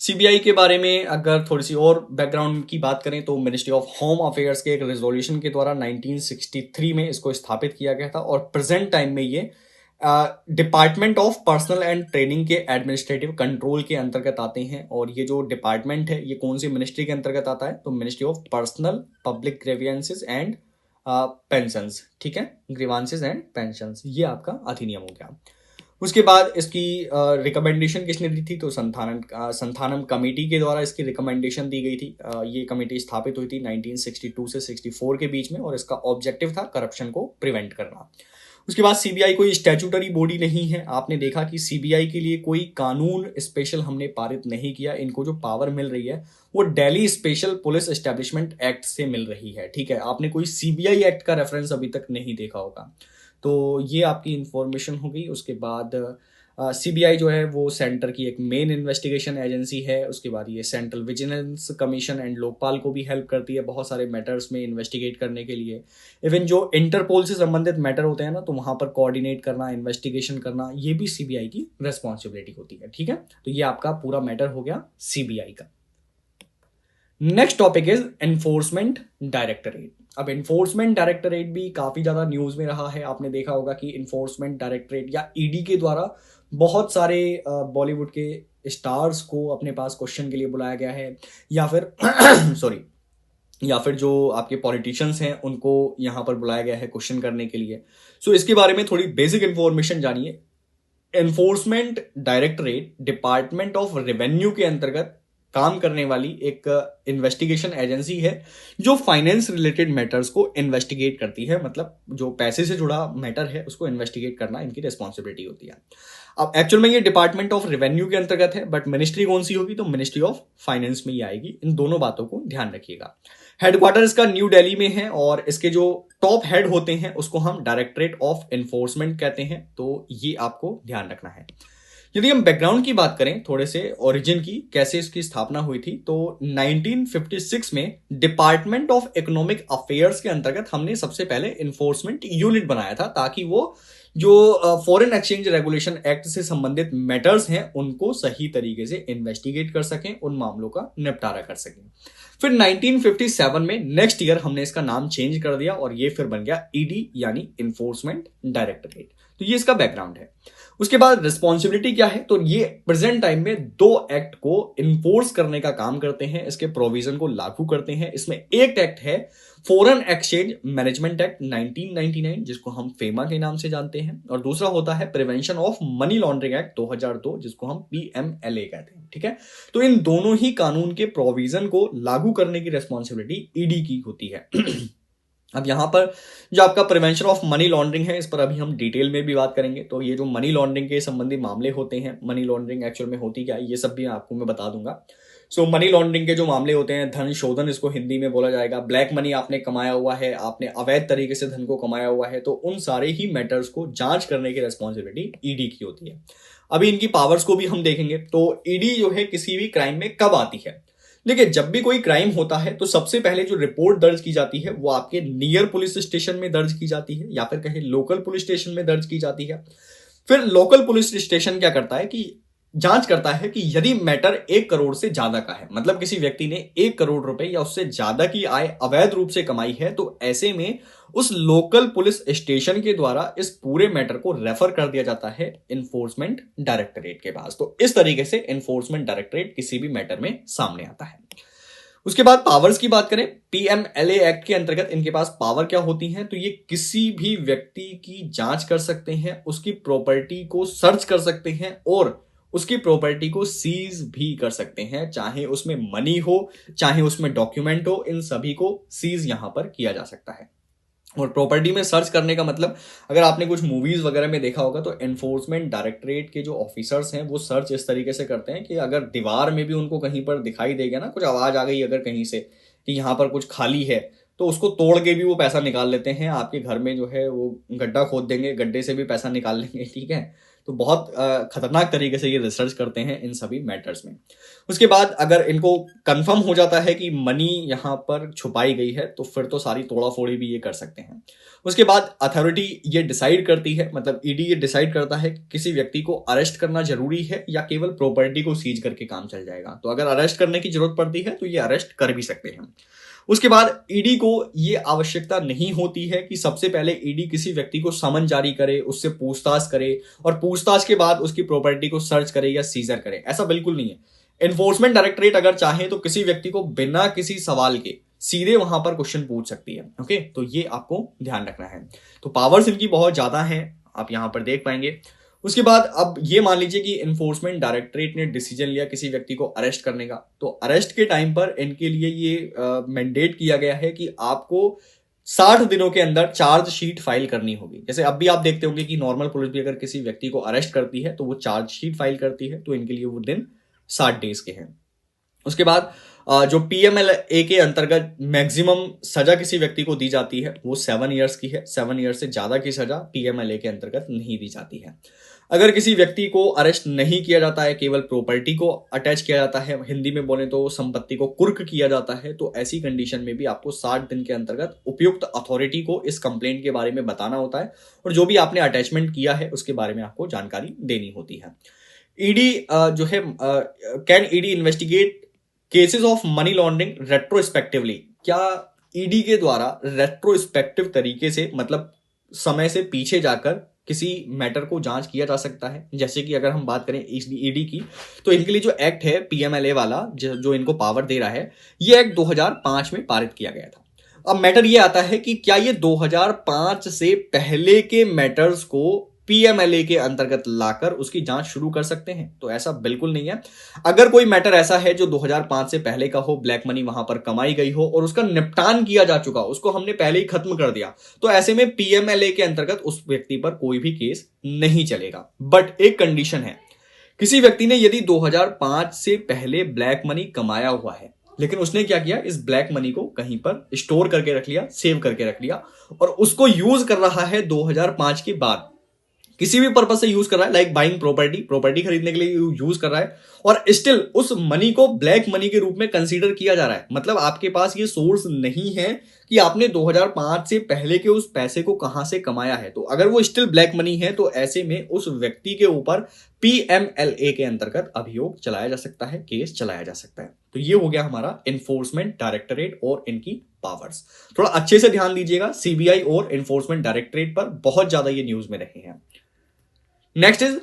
सीबीआई के बारे में अगर थोड़ी सी और बैकग्राउंड की बात करें तो मिनिस्ट्री ऑफ होम अफेयर्स के एक रेजोल्यूशन के द्वारा 1963 में इसको स्थापित किया गया था, और प्रेजेंट टाइम में ये department of personal and training के एडमिनिस्ट्रेटिव कंट्रोल के अंतर्गत आते हैं। और ये जो डिपार्टमेंट है ये कौन सी मिनिस्ट्री के अंतर्गत आता है, तो ministry of personnel public grievances and pensions. ठीक है, ग्रीवांसेस एंड पेंशंस, ये आपका अधिनियम हो गया। उसके बाद इसकी रिकमेंडेशन किसने दी थी, तो संथानम कमेटी के द्वारा इसकी रिकमेंडेशन दी गई थी। ये कमेटी स्थापित हुई थी 1962 से 64 के बीच में, और इसका ऑब्जेक्टिव था करप्शन को प्रिवेंट करना। उसके बाद सीबीआई कोई स्टैट्यूटरी बॉडी नहीं है, आपने देखा कि सीबीआई के लिए कोई कानून स्पेशल हमने पारित नहीं किया, इनको जो पावर मिल रही है वो Delhi special police establishment act से मिल रही है। ठीक है, आपने कोई सीबीआई एक्ट का रेफरेंस अभी तक नहीं देखा होगा, तो ये आपकी इंफॉर्मेशन हो गई। उसके बाद सीबीआई जो है वो सेंटर की एक मेन इन्वेस्टिगेशन एजेंसी है। उसके बाद ये central vigilance commission and Lokpal को भी हेल्प करती है बहुत सारे मैटर्स में इन्वेस्टिगेट करने के लिए। इवन जो इंटरपोल से संबंधित मैटर होते हैं ना, तो वहां पर कोऑर्डिनेट करना, इन्वेस्टिगेशन करना, ये भी सीबीआई की रेस्पॉन्सिबिलिटी होती है। ठीक है, तो ये आपका पूरा मैटर हो गया सीबीआई का। Next topic is enforcement directorate. अब एनफोर्समेंट डायरेक्टरेट भी काफी ज्यादा न्यूज में रहा है, आपने देखा होगा कि एनफोर्समेंट डायरेक्टरेट या ईडी के द्वारा बहुत सारे बॉलीवुड के स्टार्स को अपने पास क्वेश्चन के लिए बुलाया गया है, या फिर सॉरी या फिर जो आपके पॉलिटिशियंस हैं उनको यहां पर बुलाया गया है क्वेश्चन करने के लिए। सो इसके बारे में थोड़ी बेसिक इंफॉर्मेशन जानिए। Enforcement directorate department of revenue के अंतर्गत काम करने वाली एक इन्वेस्टिगेशन एजेंसी है जो फाइनेंस रिलेटेड मैटर्स को इन्वेस्टिगेट करती है, मतलब जो पैसे से जुड़ा मैटर है उसको इन्वेस्टिगेट करना इनकी रिस्पॉन्सिबिलिटी होती है। अब एक्चुअल में ये डिपार्टमेंट ऑफ रेवेन्यू के अंतर्गत है, बट मिनिस्ट्री कौन सी होगी, तो मिनिस्ट्री ऑफ फाइनेंस में ही आएगी। इन दोनों बातों को ध्यान रखिएगा। हेडक्वार्टर इसका न्यू दिल्ली में है, और इसके जो टॉप हेड होते हैं उसको हम डायरेक्टरेट ऑफ एनफोर्समेंट कहते हैं, तो ये आपको ध्यान रखना है। यदि हम बैकग्राउंड की बात करें थोड़े से ओरिजिन की, कैसे इसकी स्थापना हुई थी, तो 1956 में डिपार्टमेंट ऑफ इकोनॉमिक अफेयर्स के अंतर्गत हमने सबसे पहले इन्फोर्समेंट यूनिट बनाया था, ताकि वो जो फॉरेन एक्सचेंज रेगुलेशन एक्ट से संबंधित मैटर्स हैं उनको सही तरीके से इन्वेस्टिगेट कर सकें, उन मामलों का निपटारा कर सकें। फिर 1957 में नेक्स्ट ईयर हमने इसका नाम चेंज कर दिया और ये फिर बन गया ईडी यानी इन्फोर्समेंट डायरेक्टरेट। तो ये इसका बैकग्राउंड है। उसके बाद रिस्पॉन्सिबिलिटी क्या है, तो ये प्रेजेंट टाइम में 2 एक्ट को इन्फोर्स करने का काम करते हैं, इसके प्रोविजन को लागू करते हैं। इसमें एक एक्ट है फॉरेन एक्सचेंज मैनेजमेंट एक्ट 1999 जिसको हम फेमा के नाम से जानते हैं, और दूसरा होता है prevention of money laundering act 2002 जिसको हम पीएमएलए कहते हैं। ठीक है, तो इन दोनों ही कानून के प्रोविजन को लागू करने की रिस्पॉन्सिबिलिटी ईडी की होती है। अब यहां पर जो आपका प्रिवेंशन ऑफ मनी लॉन्ड्रिंग है, इस पर अभी हम डिटेल में भी बात करेंगे। तो ये जो मनी लॉन्ड्रिंग के संबंधी मामले होते हैं, मनी लॉन्ड्रिंग एक्चुअल में होती क्या है, ये सब भी आपको मैं बता दूंगा। सो मनी लॉन्ड्रिंग के जो मामले होते हैं, धन शोधन इसको हिंदी में बोला जाएगा, ब्लैक मनी आपने कमाया हुआ है, आपने अवैध तरीके से धन को कमाया हुआ है, तो उन सारे ही मैटर्स को जांच करने की रेस्पॉन्सिबिलिटी ईडी की होती है। अभी इनकी पावर्स को भी हम देखेंगे। तो ईडी जो है किसी भी क्राइम में कब आती है? देखिए, जब भी कोई क्राइम होता है तो सबसे पहले जो रिपोर्ट दर्ज की जाती है वो आपके नियर पुलिस स्टेशन में दर्ज की जाती है, या फिर कहीं लोकल पुलिस स्टेशन में दर्ज की जाती है। फिर लोकल पुलिस स्टेशन क्या करता है कि जांच करता है कि यदि मैटर 1 करोड़ से ज्यादा का है, मतलब किसी व्यक्ति ने 1 करोड़ रुपए या उससे ज्यादा की आय अवैध रूप से कमाई है, तो ऐसे में उस लोकल पुलिस स्टेशन के द्वारा इस पूरे मैटर को रेफर कर दिया जाता है इन्फोर्समेंट डायरेक्टरेट के पास। तो इस तरीके से इन्फोर्समेंट डायरेक्टरेट किसी भी मैटर में सामने आता है। उसके बाद पावर्स की बात करें, पीएमएलए एक्ट के अंतर्गत इनके पास पावर क्या होती हैं? तो ये किसी भी व्यक्ति की जांच कर सकते हैं, उसकी प्रॉपर्टी को सर्च कर सकते हैं और उसकी प्रॉपर्टी को सीज भी कर सकते हैं, चाहे उसमें मनी हो, चाहे उसमें डॉक्यूमेंट हो, इन सभी को सीज यहां पर किया जा सकता है। और प्रॉपर्टी में सर्च करने का मतलब, अगर आपने कुछ मूवीज वगैरह में देखा होगा तो एनफोर्समेंट डायरेक्टरेट के जो ऑफिसर्स हैं वो सर्च इस तरीके से करते हैं कि अगर दीवार में भी उनको कहीं पर दिखाई देगा ना, कुछ आवाज आ गई अगर कहीं से कि यहाँ पर कुछ खाली है, तो उसको तोड़ के भी वो पैसा निकाल लेते हैं। आपके घर में जो है वो गड्ढा खोद देंगे, गड्ढे से भी पैसा निकाल लेंगे, ठीक है। तो बहुत खतरनाक तरीके से ये रिसर्च करते हैं इन सभी मैटर्स में। उसके बाद अगर इनको कंफर्म हो जाता है कि मनी यहाँ पर छुपाई गई है, तो फिर तो सारी तोड़ा फोड़ी भी ये कर सकते हैं। उसके बाद अथॉरिटी ये डिसाइड करती है, मतलब ईडी ये डिसाइड करता है कि किसी व्यक्ति को अरेस्ट करना जरूरी है या केवल प्रॉपर्टी को सीज करके काम चल जाएगा। तो अगर अरेस्ट करने की जरूरत पड़ती है तो ये अरेस्ट कर भी सकते हैं। उसके बाद ईडी को ये आवश्यकता नहीं होती है कि सबसे पहले ईडी किसी व्यक्ति को समन जारी करे, उससे पूछताछ करे और पूछताछ के बाद उसकी प्रॉपर्टी को सर्च करे या सीजर करे। ऐसा बिल्कुल नहीं है। एनफोर्समेंट डायरेक्टरेट अगर चाहे तो किसी व्यक्ति को बिना किसी सवाल के सीधे वहां पर क्वेश्चन पूछ सकती है। ओके, तो ये आपको ध्यान रखना है। तो पावर्स इनकी बहुत ज्यादा है, आप यहां पर देख पाएंगे। उसके बाद अब ये मान लीजिए कि इन्फोर्समेंट डायरेक्टरेट ने डिसीजन लिया किसी व्यक्ति को अरेस्ट करने का, तो अरेस्ट के टाइम पर इनके लिए ये मैंडेट किया गया है कि आपको 60 दिनों के अंदर चार्जशीट फाइल करनी होगी। जैसे अब भी आप देखते होंगे कि नॉर्मल पुलिस भी अगर किसी व्यक्ति को अरेस्ट करती है तो वो चार्जशीट फाइल करती है, तो इनके लिए वो दिन 60 डेज के हैं। उसके बाद जो पीएमएलए के अंतर्गत मैक्सिमम सजा किसी व्यक्ति को दी जाती है वो 7 ईयर्स की है। 7 ईयर्स से ज्यादा की सजा पीएमएलए के अंतर्गत नहीं दी जाती है। अगर किसी व्यक्ति को अरेस्ट नहीं किया जाता है, केवल प्रॉपर्टी को अटैच किया जाता है, हिंदी में बोले तो संपत्ति को कुर्क किया जाता है, तो ऐसी कंडीशन में भी आपको 60 दिन के अंतर्गत उपयुक्त अथॉरिटी को इस कंप्लेंट के बारे में बताना होता है और जो भी आपने अटैचमेंट किया है उसके बारे में आपको जानकारी देनी होती है। ईडी जो है, can ED investigate cases of money laundering retrospectively? क्या ईडी के द्वारा रेट्रोस्पेक्टिव तरीके से, मतलब समय से पीछे जाकर किसी मैटर को जांच किया जा सकता है? जैसे कि अगर हम बात करें ईडी की, तो इनके लिए जो एक्ट है पीएमएलए वाला जो इनको पावर दे रहा है, ये एक्ट 2005 में पारित किया गया था। अब मैटर ये आता है कि क्या ये 2005 से पहले के मैटर्स को पीएमएलए के अंतर्गत लाकर उसकी जांच शुरू कर सकते हैं? तो ऐसा बिल्कुल नहीं है। अगर कोई मैटर ऐसा है जो 2005 से पहले का हो, ब्लैक मनी वहां पर कमाई गई हो और उसका निपटान किया जा चुका, उसको हमने पहले ही खत्म कर दिया, तो ऐसे में पीएमएलए के अंतर्गत उस व्यक्ति पर कोई भी केस नहीं चलेगा। बट एक कंडीशन है, किसी व्यक्ति ने यदि 2005 से पहले ब्लैक मनी कमाया हुआ है, लेकिन उसने क्या किया, इस ब्लैक मनी को कहीं पर स्टोर करके रख लिया, सेव करके रख लिया और उसको यूज कर रहा है 2005 के बाद, किसी भी पर्पज से यूज कर रहा है, लाइक बाइंग प्रॉपर्टी खरीदने के लिए यूज कर रहा है, और स्टिल उस मनी को ब्लैक मनी के रूप में कंसीडर किया जा रहा है। मतलब आपके पास ये सोर्स नहीं है कि आपने 2005 से पहले के उस पैसे को कहां से कमाया है। तो अगर वो स्टिल ब्लैक मनी है तो ऐसे में उस व्यक्ति के ऊपर पीएमएलए के अंतर्गत अभियोग चलाया जा सकता है, केस चलाया जा सकता है। तो ये हो गया हमारा एनफोर्समेंट डायरेक्टरेट और इनकी पावर्स। थोड़ा अच्छे से ध्यान दीजिएगा, सीबीआई और एनफोर्समेंट डायरेक्टरेट पर बहुत ज्यादा ये न्यूज में रहे हैं। Next is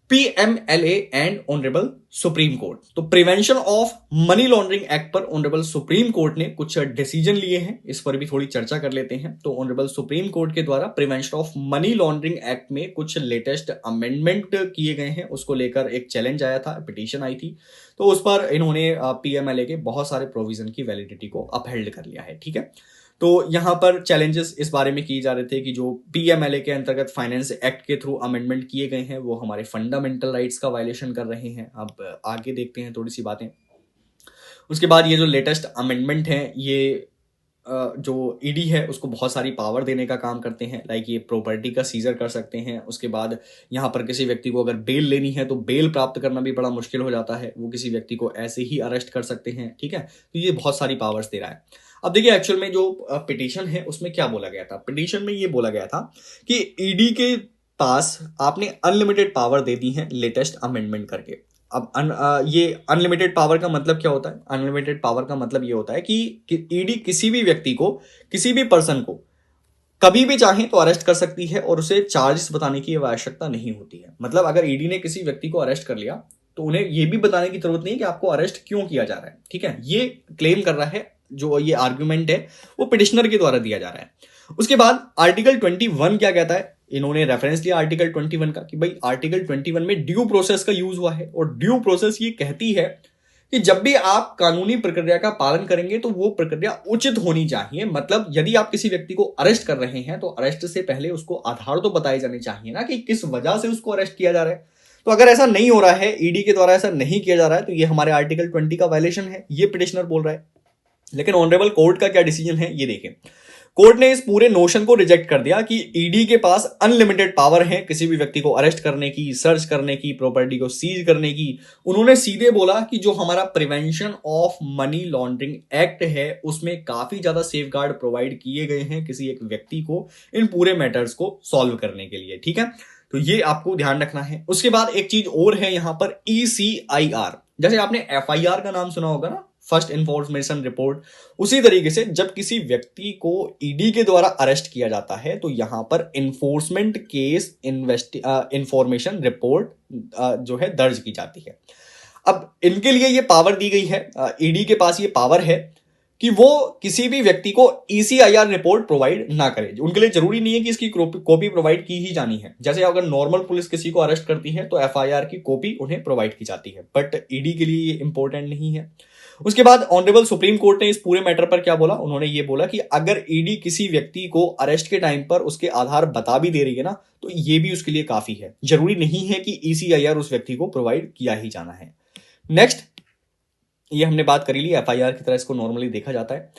PMLA and honourable supreme court. तो prevention of money laundering act पर ऑनरेबल सुप्रीम कोर्ट ने कुछ डिसीजन लिए हैं, इस पर भी थोड़ी चर्चा कर लेते हैं। तो ऑनरेबल सुप्रीम कोर्ट के द्वारा prevention of money laundering act में कुछ लेटेस्ट अमेंडमेंट किए गए हैं, उसको लेकर एक चैलेंज आया था, पिटीशन आई थी, तो उस पर इन्होंने पीएमएलए के बहुत सारे प्रोविजन की वैलिडिटी को अपहेल्ड कर लिया है। ठीक है, तो यहां पर चैलेंजेस इस बारे में किए जा रहे थे कि जो पीएमएलए के अंतर्गत फाइनेंस एक्ट के थ्रू अमेंडमेंट किए गए हैं वो हमारे फंडामेंटल राइट्स का वायलेशन कर रहे हैं। अब आगे देखते हैं थोड़ी सी बातें। उसके बाद ये जो लेटेस्ट अमेंडमेंट है ये जो ईडी है उसको बहुत सारी पावर देने का काम करते हैं, लाइक ये प्रॉपर्टी का सीजर कर सकते हैं। उसके बाद यहाँ पर किसी व्यक्ति को अगर बेल लेनी है तो बेल प्राप्त करना भी बड़ा मुश्किल हो जाता है, वो किसी व्यक्ति को ऐसे ही अरेस्ट कर सकते हैं। ठीक है, तो ये बहुत सारी पावर्स दे रहा है। अब देखिए एक्चुअल में जो पिटीशन है उसमें क्या बोला गया था। पिटीशन में ये बोला गया था कि ईडी के पास आपने अनलिमिटेड पावर दे दी है लेटेस्ट अमेंडमेंट करके। अब ये अनलिमिटेड पावर का मतलब क्या होता है? अनलिमिटेड पावर का मतलब ये होता है कि ईडी किसी भी व्यक्ति को, किसी भी पर्सन को कभी भी चाहे तो अरेस्ट कर सकती है और उसे चार्जेस बताने की आवश्यकता नहीं होती है। मतलब अगर ईडी ने किसी व्यक्ति को अरेस्ट कर लिया तो उन्हें यह भी बताने की जरूरत नहीं कि आपको अरेस्ट क्यों किया जा रहा है। ठीक है, ये क्लेम कर रहा है, जो ये आर्ग्यूमेंट है वो पिटिशनर के द्वारा दिया जा रहा है। उसके बाद आर्टिकल 21 क्या कहता है? इन्होंने रेफरेंस लिया आर्टिकल 21 का कि भाई आर्टिकल 21 में ड्यू प्रोसेस का यूज हुआ है, और ड्यू प्रोसेस ये कहती है कि जब भी आप कानूनी प्रक्रिया का पालन करेंगे तो वो प्रक्रिया उचित होनी चाहिए। मतलब यदि आप किसी व्यक्ति को अरेस्ट कर रहे हैं तो अरेस्ट से पहले उसको आधार तो बताए जाने चाहिए ना कि किस वजह से उसको अरेस्ट किया जा रहा है। तो अगर ऐसा नहीं हो रहा है, ईडी के द्वारा ऐसा नहीं किया जा रहा है, तो ये हमारे आर्टिकल 20 का वायलेशन है, ये पिटिशनर बोल रहा है। लेकिन ऑनरेबल कोर्ट का क्या डिसीजन है ये देखें। कोर्ट ने इस पूरे नोशन को रिजेक्ट कर दिया कि ईडी के पास अनलिमिटेड पावर है किसी भी व्यक्ति को अरेस्ट करने की, सर्च करने की, प्रॉपर्टी को सीज करने की। उन्होंने सीधे बोला कि जो हमारा prevention of money laundering act है उसमें काफी ज्यादा सेफगार्ड प्रोवाइड किए गए हैं किसी एक व्यक्ति को इन पूरे मैटर्स को सॉल्व करने के लिए। ठीक है, तो ये आपको ध्यान रखना है। उसके बाद एक चीज और है यहां पर, ECIR। जैसे आपने FIR का नाम सुना होगा ना, फर्स्ट इन्फॉर्मेशन रिपोर्ट, उसी तरीके से जब किसी व्यक्ति को ईडी के द्वारा अरेस्ट किया जाता है तो यहां पर इन्फोर्समेंट केस इंफॉर्मेशन रिपोर्ट जो है दर्ज की जाती है। अब इनके लिए ये पावर दी गई है, ईडी के पास ये पावर है कि वो किसी भी व्यक्ति को ECIR रिपोर्ट प्रोवाइड ना करे। उनके लिए जरूरी नहीं है कि इसकी कॉपी प्रोवाइड की ही जानी है। जैसे अगर नॉर्मल पुलिस किसी को अरेस्ट करती है तो FIR की कॉपी उन्हें प्रोवाइड की जाती है, बट ईडी के लिए ये इंपॉर्टेंट नहीं है। उसके बाद ऑनरेबल सुप्रीम कोर्ट ने इस पूरे मैटर पर क्या बोला? उन्होंने ये बोला कि अगर ईडी किसी व्यक्ति को अरेस्ट के टाइम पर उसके आधार बता भी दे रही है ना, तो ये भी उसके लिए काफी है। जरूरी नहीं है कि ECIR उस व्यक्ति को प्रोवाइड किया ही जाना है। नेक्स्ट, ये हमने बात करी ली, FIR की तरह इसको नॉर्मली देखा जाता है।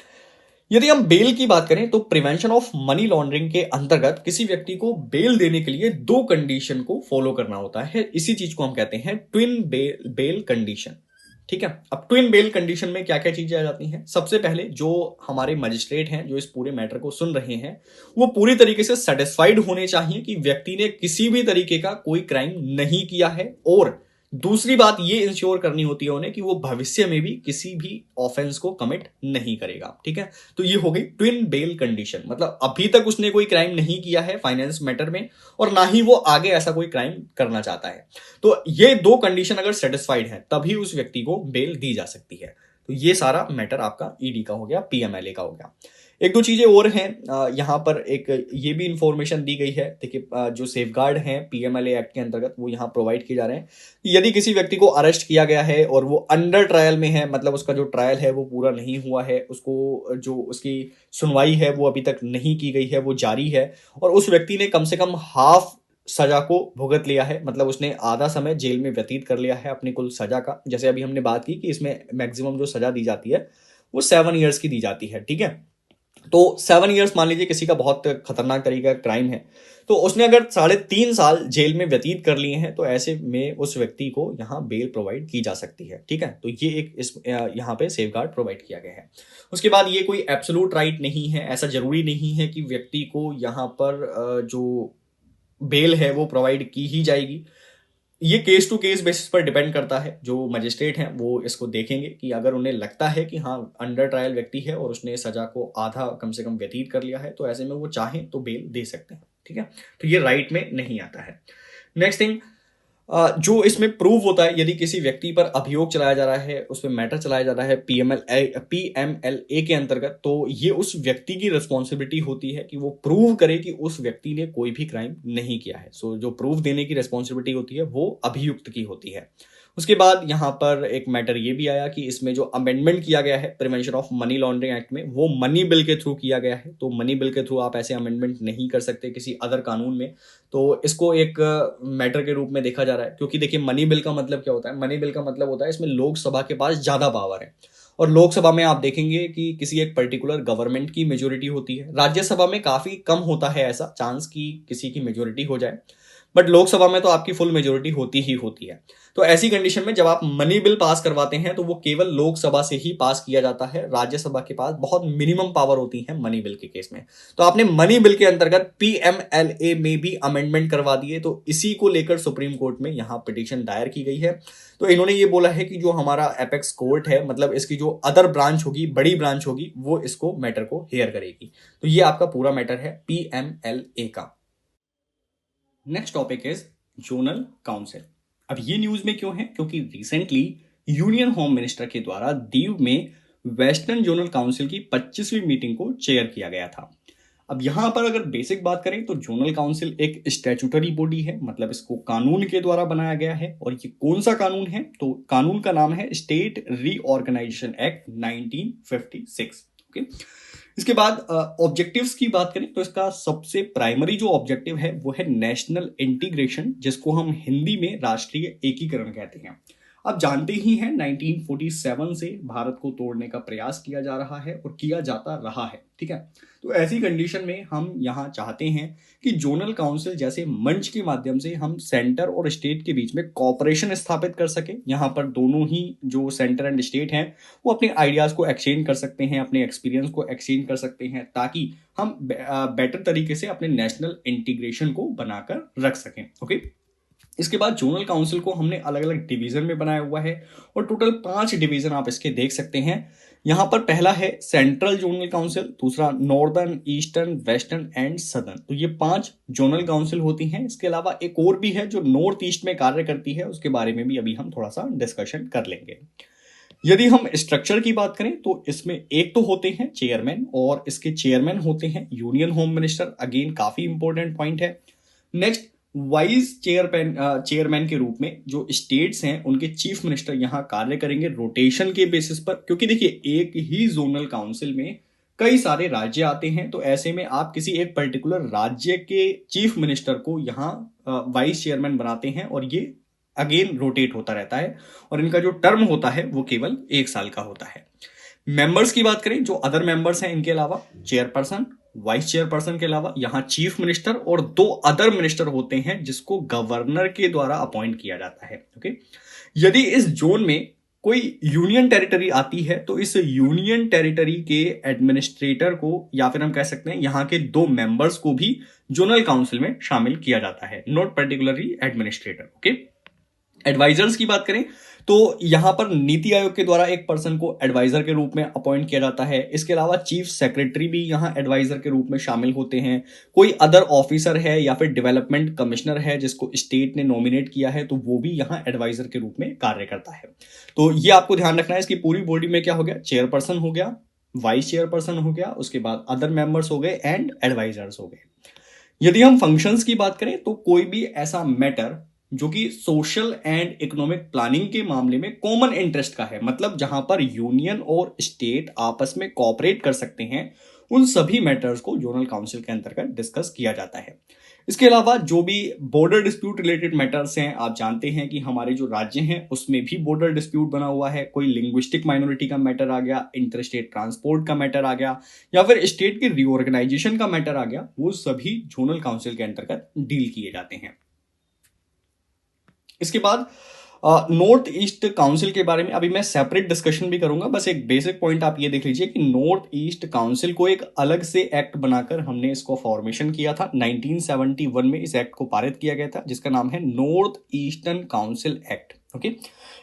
यदि हम बेल की बात करें तो प्रिवेंशन ऑफ मनी लॉन्ड्रिंग के अंतर्गत किसी व्यक्ति को बेल देने के लिए 2 कंडीशन को फॉलो करना होता है। इसी चीज को हम कहते हैं ट्विन बेल कंडीशन। ठीक है, अब ट्विन बेल कंडीशन में क्या क्या चीजें आ जाती हैं? सबसे पहले जो हमारे मजिस्ट्रेट हैं जो इस पूरे मैटर को सुन रहे हैं वो पूरी तरीके से सेटिस्फाइड होने चाहिए कि व्यक्ति ने किसी भी तरीके का कोई क्राइम नहीं किया है, और दूसरी बात ये इंश्योर करनी होती है उन्हें कि वो भविष्य में भी किसी भी ऑफेंस को कमिट नहीं करेगा। ठीक है, तो ये हो गई ट्विन बेल कंडीशन। मतलब अभी तक उसने कोई क्राइम नहीं किया है फाइनेंस मैटर में, और ना ही वो आगे ऐसा कोई क्राइम करना चाहता है। तो ये 2 कंडीशन अगर सेटिस्फाइड है तभी उस व्यक्ति को बेल दी जा सकती है। तो ये सारा मैटर आपका ईडी का हो गया, PMLA का हो गया। एक दो चीजें और हैं यहाँ पर, एक ये भी इंफॉर्मेशन दी गई है। देखिए जो सेफगार्ड हैं PMLA एक्ट के अंतर्गत वो यहाँ प्रोवाइड किए जा रहे हैं। यदि किसी व्यक्ति को अरेस्ट किया गया है और वो अंडर ट्रायल में है, मतलब उसका जो ट्रायल है वो पूरा नहीं हुआ है, उसको जो उसकी सुनवाई है वो अभी तक नहीं की गई है, वो जारी है, और उस व्यक्ति ने कम से कम हाफ सजा को भुगत लिया है, मतलब उसने आधा समय जेल में व्यतीत कर लिया है अपनी कुल सजा का। जैसे अभी हमने बात की कि इसमें मैक्सिमम जो सजा दी जाती है वो 7 ईयर्स की दी जाती है। ठीक है, तो 7 ईयर्स मान लीजिए किसी का बहुत खतरनाक तरीके का क्राइम है, तो उसने अगर 3.5 साल जेल में व्यतीत कर लिए हैं तो ऐसे में उस व्यक्ति को यहाँ बेल प्रोवाइड की जा सकती है। ठीक है, तो ये एक इस यहाँ पे सेफगार्ड प्रोवाइड किया गया है। उसके बाद ये कोई एब्सोल्यूट राइट नहीं है, ऐसा जरूरी नहीं है कि व्यक्ति को यहाँ पर जो बेल है वो प्रोवाइड की ही जाएगी। ये केस टू केस बेसिस पर डिपेंड करता है। जो मजिस्ट्रेट हैं वो इसको देखेंगे कि अगर उन्हें लगता है कि हाँ अंडर ट्रायल व्यक्ति है और उसने सजा को आधा कम से कम व्यतीत कर लिया है, तो ऐसे में वो चाहें तो बेल दे सकते हैं। ठीक है, तो ये राइट में नहीं आता है। नेक्स्ट थिंग, जो इसमें प्रूव होता है, यदि किसी व्यक्ति पर अभियोग चलाया जा रहा है, उस पर मैटर चलाया जा रहा है PMLA के अंतर्गत, तो ये उस व्यक्ति की रिस्पॉन्सिबिलिटी होती है कि वो प्रूव करे कि उस व्यक्ति ने कोई भी क्राइम नहीं किया है। सो जो प्रूव देने की रिस्पॉन्सिबिलिटी होती है वो अभियुक्त की होती है। उसके बाद यहाँ पर एक मैटर ये भी आया कि इसमें जो अमेंडमेंट किया गया है prevention of money laundering act में, वो मनी बिल के थ्रू किया गया है। तो मनी बिल के थ्रू आप ऐसे अमेंडमेंट नहीं कर सकते किसी अदर कानून में, तो इसको एक मैटर के रूप में देखा जा रहा है। क्योंकि देखिए मनी बिल का मतलब क्या होता है? मनी बिल का मतलब होता है इसमें लोकसभा के पास ज्यादा पावर है, और लोकसभा में आप देखेंगे कि किसी एक पर्टिकुलर गवर्नमेंट की मेजोरिटी होती है। राज्यसभा में काफी कम होता है ऐसा चांस कि किसी की मेजोरिटी हो जाए, बट लोकसभा में तो आपकी फुल मेजोरिटी होती ही होती है। तो ऐसी कंडीशन में जब आप मनी बिल पास करवाते हैं तो वो केवल लोकसभा से ही पास किया जाता है। राज्यसभा के पास बहुत मिनिमम पावर होती है मनी बिल के केस में। तो आपने मनी बिल के अंतर्गत पीएमएलए में भी अमेंडमेंट करवा दिए, तो इसी को लेकर सुप्रीम कोर्ट में यहां पिटीशन दायर की गई है। तो इन्होंने ये बोला है कि जो हमारा एपेक्स कोर्ट है, मतलब इसकी जो अदर ब्रांच होगी, बड़ी ब्रांच होगी, वो इसको मैटर को हेयर करेगी। तो ये आपका पूरा मैटर है पीएमएलए का। Next topic is zonal council. अब ये न्यूज में क्यों है? क्योंकि रिसेंटली यूनियन होम मिनिस्टर के द्वारा दीव में वेस्टर्न जोनल काउंसिल की 25वीं मीटिंग को चेयर किया गया था। अब यहां पर अगर बेसिक बात करें तो जोनल काउंसिल एक स्टैट्यूटरी बॉडी है, मतलब इसको कानून के द्वारा बनाया गया है। और ये कौन सा कानून है? तो कानून का नाम है स्टेट रीऑर्गेनाइजेशन एक्ट 1956। ओके, इसके बाद ऑब्जेक्टिव्स की बात करें तो इसका सबसे प्राइमरी जो ऑब्जेक्टिव है वो है नेशनल इंटीग्रेशन, जिसको हम हिंदी में राष्ट्रीय एकीकरण कहते हैं। आप जानते ही हैं 1947 से भारत को तोड़ने का प्रयास किया जा रहा है और किया जाता रहा है, ठीक है। तो ऐसी कंडीशन में हम यहाँ चाहते हैं कि जोनल काउंसिल जैसे मंच के माध्यम से हम सेंटर और स्टेट के बीच में कॉपरेशन स्थापित कर सके। यहाँ पर दोनों ही जो सेंटर एंड स्टेट हैं वो अपने आइडियाज को एक्सचेंज कर सकते हैं, अपने एक्सपीरियंस को एक्सचेंज कर सकते हैं, ताकि हम बेटर तरीके से अपने नेशनल इंटीग्रेशन को बनाकर रख सकें। ओके, इसके बाद जोनल काउंसिल को हमने अलग अलग डिवीजन में बनाया हुआ है और टोटल 5 डिवीजन आप इसके देख सकते हैं। यहां पर पहला है सेंट्रल जोनल काउंसिल, दूसरा northern, eastern, western and southern. तो ये 5 जोनल काउंसिल होती हैं। इसके अलावा एक और भी है जो नॉर्थ ईस्ट में कार्य करती है, उसके बारे में भी अभी हम थोड़ा सा डिस्कशन कर लेंगे। यदि हम स्ट्रक्चर की बात करें तो इसमें एक तो होते हैं चेयरमैन, और इसके चेयरमैन होते हैं यूनियन होम मिनिस्टर। अगेन काफी इंपॉर्टेंट पॉइंट है। नेक्स्ट, वाइस चेयरमैन के रूप में जो स्टेट्स हैं उनके चीफ मिनिस्टर यहां कार्य करेंगे रोटेशन के बेसिस पर, क्योंकि देखिए एक ही जोनल काउंसिल में कई सारे राज्य आते हैं। तो ऐसे में आप किसी एक पर्टिकुलर राज्य के चीफ मिनिस्टर को यहाँ वाइस चेयरमैन बनाते हैं और ये अगेन रोटेट होता रहता है और इनका जो टर्म होता है वो केवल 1 साल का होता है। मेंबर्स की बात करें, जो अदर मेंबर्स हैं इनके अलावा चेयरपर्सन, वाइस चेयरपर्सन के अलावा यहां चीफ मिनिस्टर और 2 अदर मिनिस्टर होते हैं जिसको गवर्नर के द्वारा अपॉइंट किया जाता है। ओके, यदि इस जोन में कोई यूनियन टेरिटरी आती है तो इस यूनियन टेरिटरी के एडमिनिस्ट्रेटर को, या फिर हम कह सकते हैं यहां के 2 मेंबर्स को भी जोनल काउंसिल में शामिल किया जाता है, not particularly administrator. Okay, advisers की बात करें तो यहां पर नीति आयोग के द्वारा एक पर्सन को एडवाइजर के रूप में अपॉइंट किया जाता है। इसके अलावा चीफ सेक्रेटरी भी यहां एडवाइजर के रूप में शामिल होते हैं। कोई अदर ऑफिसर है या फिर डेवलपमेंट कमिश्नर है जिसको स्टेट ने नॉमिनेट किया है तो वो भी यहां एडवाइजर के रूप में कार्य करता है। तो ये आपको ध्यान रखना है। इसकी पूरी बॉडी में क्या हो गया? चेयरपर्सन हो गया, वाइस चेयरपर्सन हो गया, उसके बाद अदर मेंबर्स हो गए एंड एडवाइजर्स हो गए। यदि हम फंक्शंस की बात करें तो कोई भी ऐसा मैटर जो कि सोशल एंड इकोनॉमिक प्लानिंग के मामले में कॉमन इंटरेस्ट का है, मतलब जहां पर यूनियन और स्टेट आपस में कोऑपरेट कर सकते हैं, उन सभी मैटर्स को जोनल काउंसिल के अंतर्गत डिस्कस किया जाता है। इसके अलावा जो भी बॉर्डर डिस्प्यूट रिलेटेड मैटर्स हैं, आप जानते हैं कि हमारे जो राज्य हैं उसमें भी बॉर्डर डिस्प्यूट बना हुआ है। कोई लिंग्विस्टिक माइनॉरिटी का मैटर आ गया, इंटर स्टेट ट्रांसपोर्ट का मैटर आ गया, या फिर स्टेट के रीऑर्गेनाइजेशन का मैटर आ गया, वो सभी जोनल काउंसिल के अंतर्गत डील किए जाते हैं। इसके बाद नॉर्थ ईस्ट काउंसिल के बारे में अभी मैं सेपरेट डिस्कशन भी करूंगा। बस एक बेसिक पॉइंट आप ये देख लीजिए कि नॉर्थ ईस्ट काउंसिल को एक अलग से एक्ट बनाकर हमने इसको फॉर्मेशन किया था। 1971 में इस एक्ट को पारित किया गया था जिसका नाम है north eastern council act. Okay,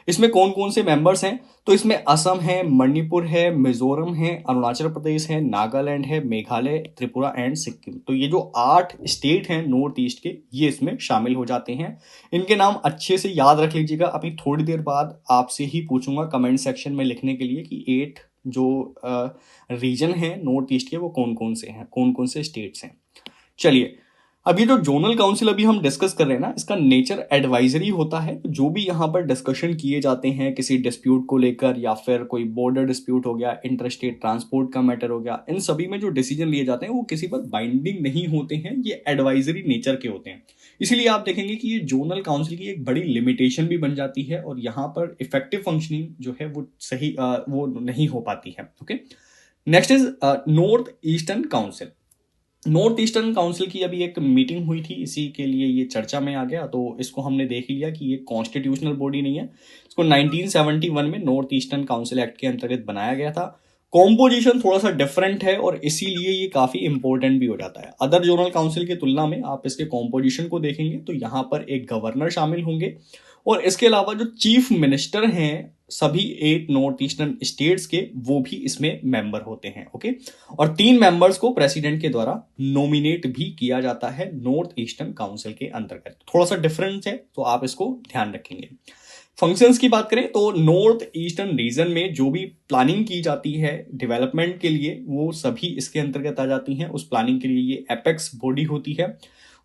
इसमें कौन कौन से मेंबर्स हैं? तो इसमें असम है, मणिपुर है, मिजोरम है, अरुणाचल प्रदेश है, नागालैंड है, मेघालय, त्रिपुरा एंड सिक्किम। तो ये जो 8 स्टेट हैं नॉर्थ ईस्ट के, ये इसमें शामिल हो जाते हैं। इनके नाम अच्छे से याद रख लीजिएगा। अभी थोड़ी देर बाद आपसे ही पूछूंगा कमेंट सेक्शन में लिखने के लिए कि 8 जो रीजन है नॉर्थ ईस्ट के वो कौन कौन से हैं, कौन कौन से स्टेट्स हैं। चलिए, अब ये जो जोनल काउंसिल अभी हम डिस्कस कर रहे हैं ना, इसका नेचर एडवाइजरी होता है। जो भी यहाँ पर डिस्कशन किए जाते हैं किसी डिस्प्यूट को लेकर, या फिर कोई बॉर्डर डिस्प्यूट हो गया, इंटरस्टेट ट्रांसपोर्ट का मैटर हो गया, इन सभी में जो डिसीजन लिए जाते हैं वो किसी पर बाइंडिंग नहीं होते हैं, ये एडवाइजरी नेचर के होते हैं। इसीलिए आप देखेंगे कि ये जोनल काउंसिल की एक बड़ी लिमिटेशन भी बन जाती है, और यहाँ पर इफेक्टिव फंक्शनिंग जो है वो सही वो नहीं हो पाती है। Okay, next is north eastern council. North eastern council की अभी एक मीटिंग हुई थी, इसी के लिए ये चर्चा में आ गया। तो इसको हमने देख लिया कि ये कॉन्स्टिट्यूशनल बॉडी नहीं है। इसको 1971 में नॉर्थ ईस्टर्न काउंसिल एक्ट के अंतर्गत बनाया गया था। कॉम्पोजिशन थोड़ा सा डिफरेंट है और इसीलिए ये काफी इंपॉर्टेंट भी हो जाता है। अदर जोनल काउंसिल की तुलना में आप इसके कॉम्पोजिशन को देखेंगे तो यहाँ पर एक गवर्नर शामिल होंगे, और इसके अलावा जो चीफ मिनिस्टर हैं सभी 8 नॉर्थ ईस्टर्न स्टेट्स के, वो भी इसमें मेंबर होते हैं। ओके, और 3 मेंबर्स को प्रेसिडेंट के द्वारा नॉमिनेट भी किया जाता है नॉर्थ ईस्टर्न काउंसिल के अंतर्गत। थोड़ा सा डिफरेंस है, तो आप इसको ध्यान रखेंगे। फंक्शंस की बात करें तो नॉर्थ ईस्टर्न रीजन में जो भी प्लानिंग की जाती है डेवलपमेंट के लिए, वो सभी इसके अंतर्गत आ जाती हैं। उस प्लानिंग के लिए ये एपेक्स बॉडी होती है।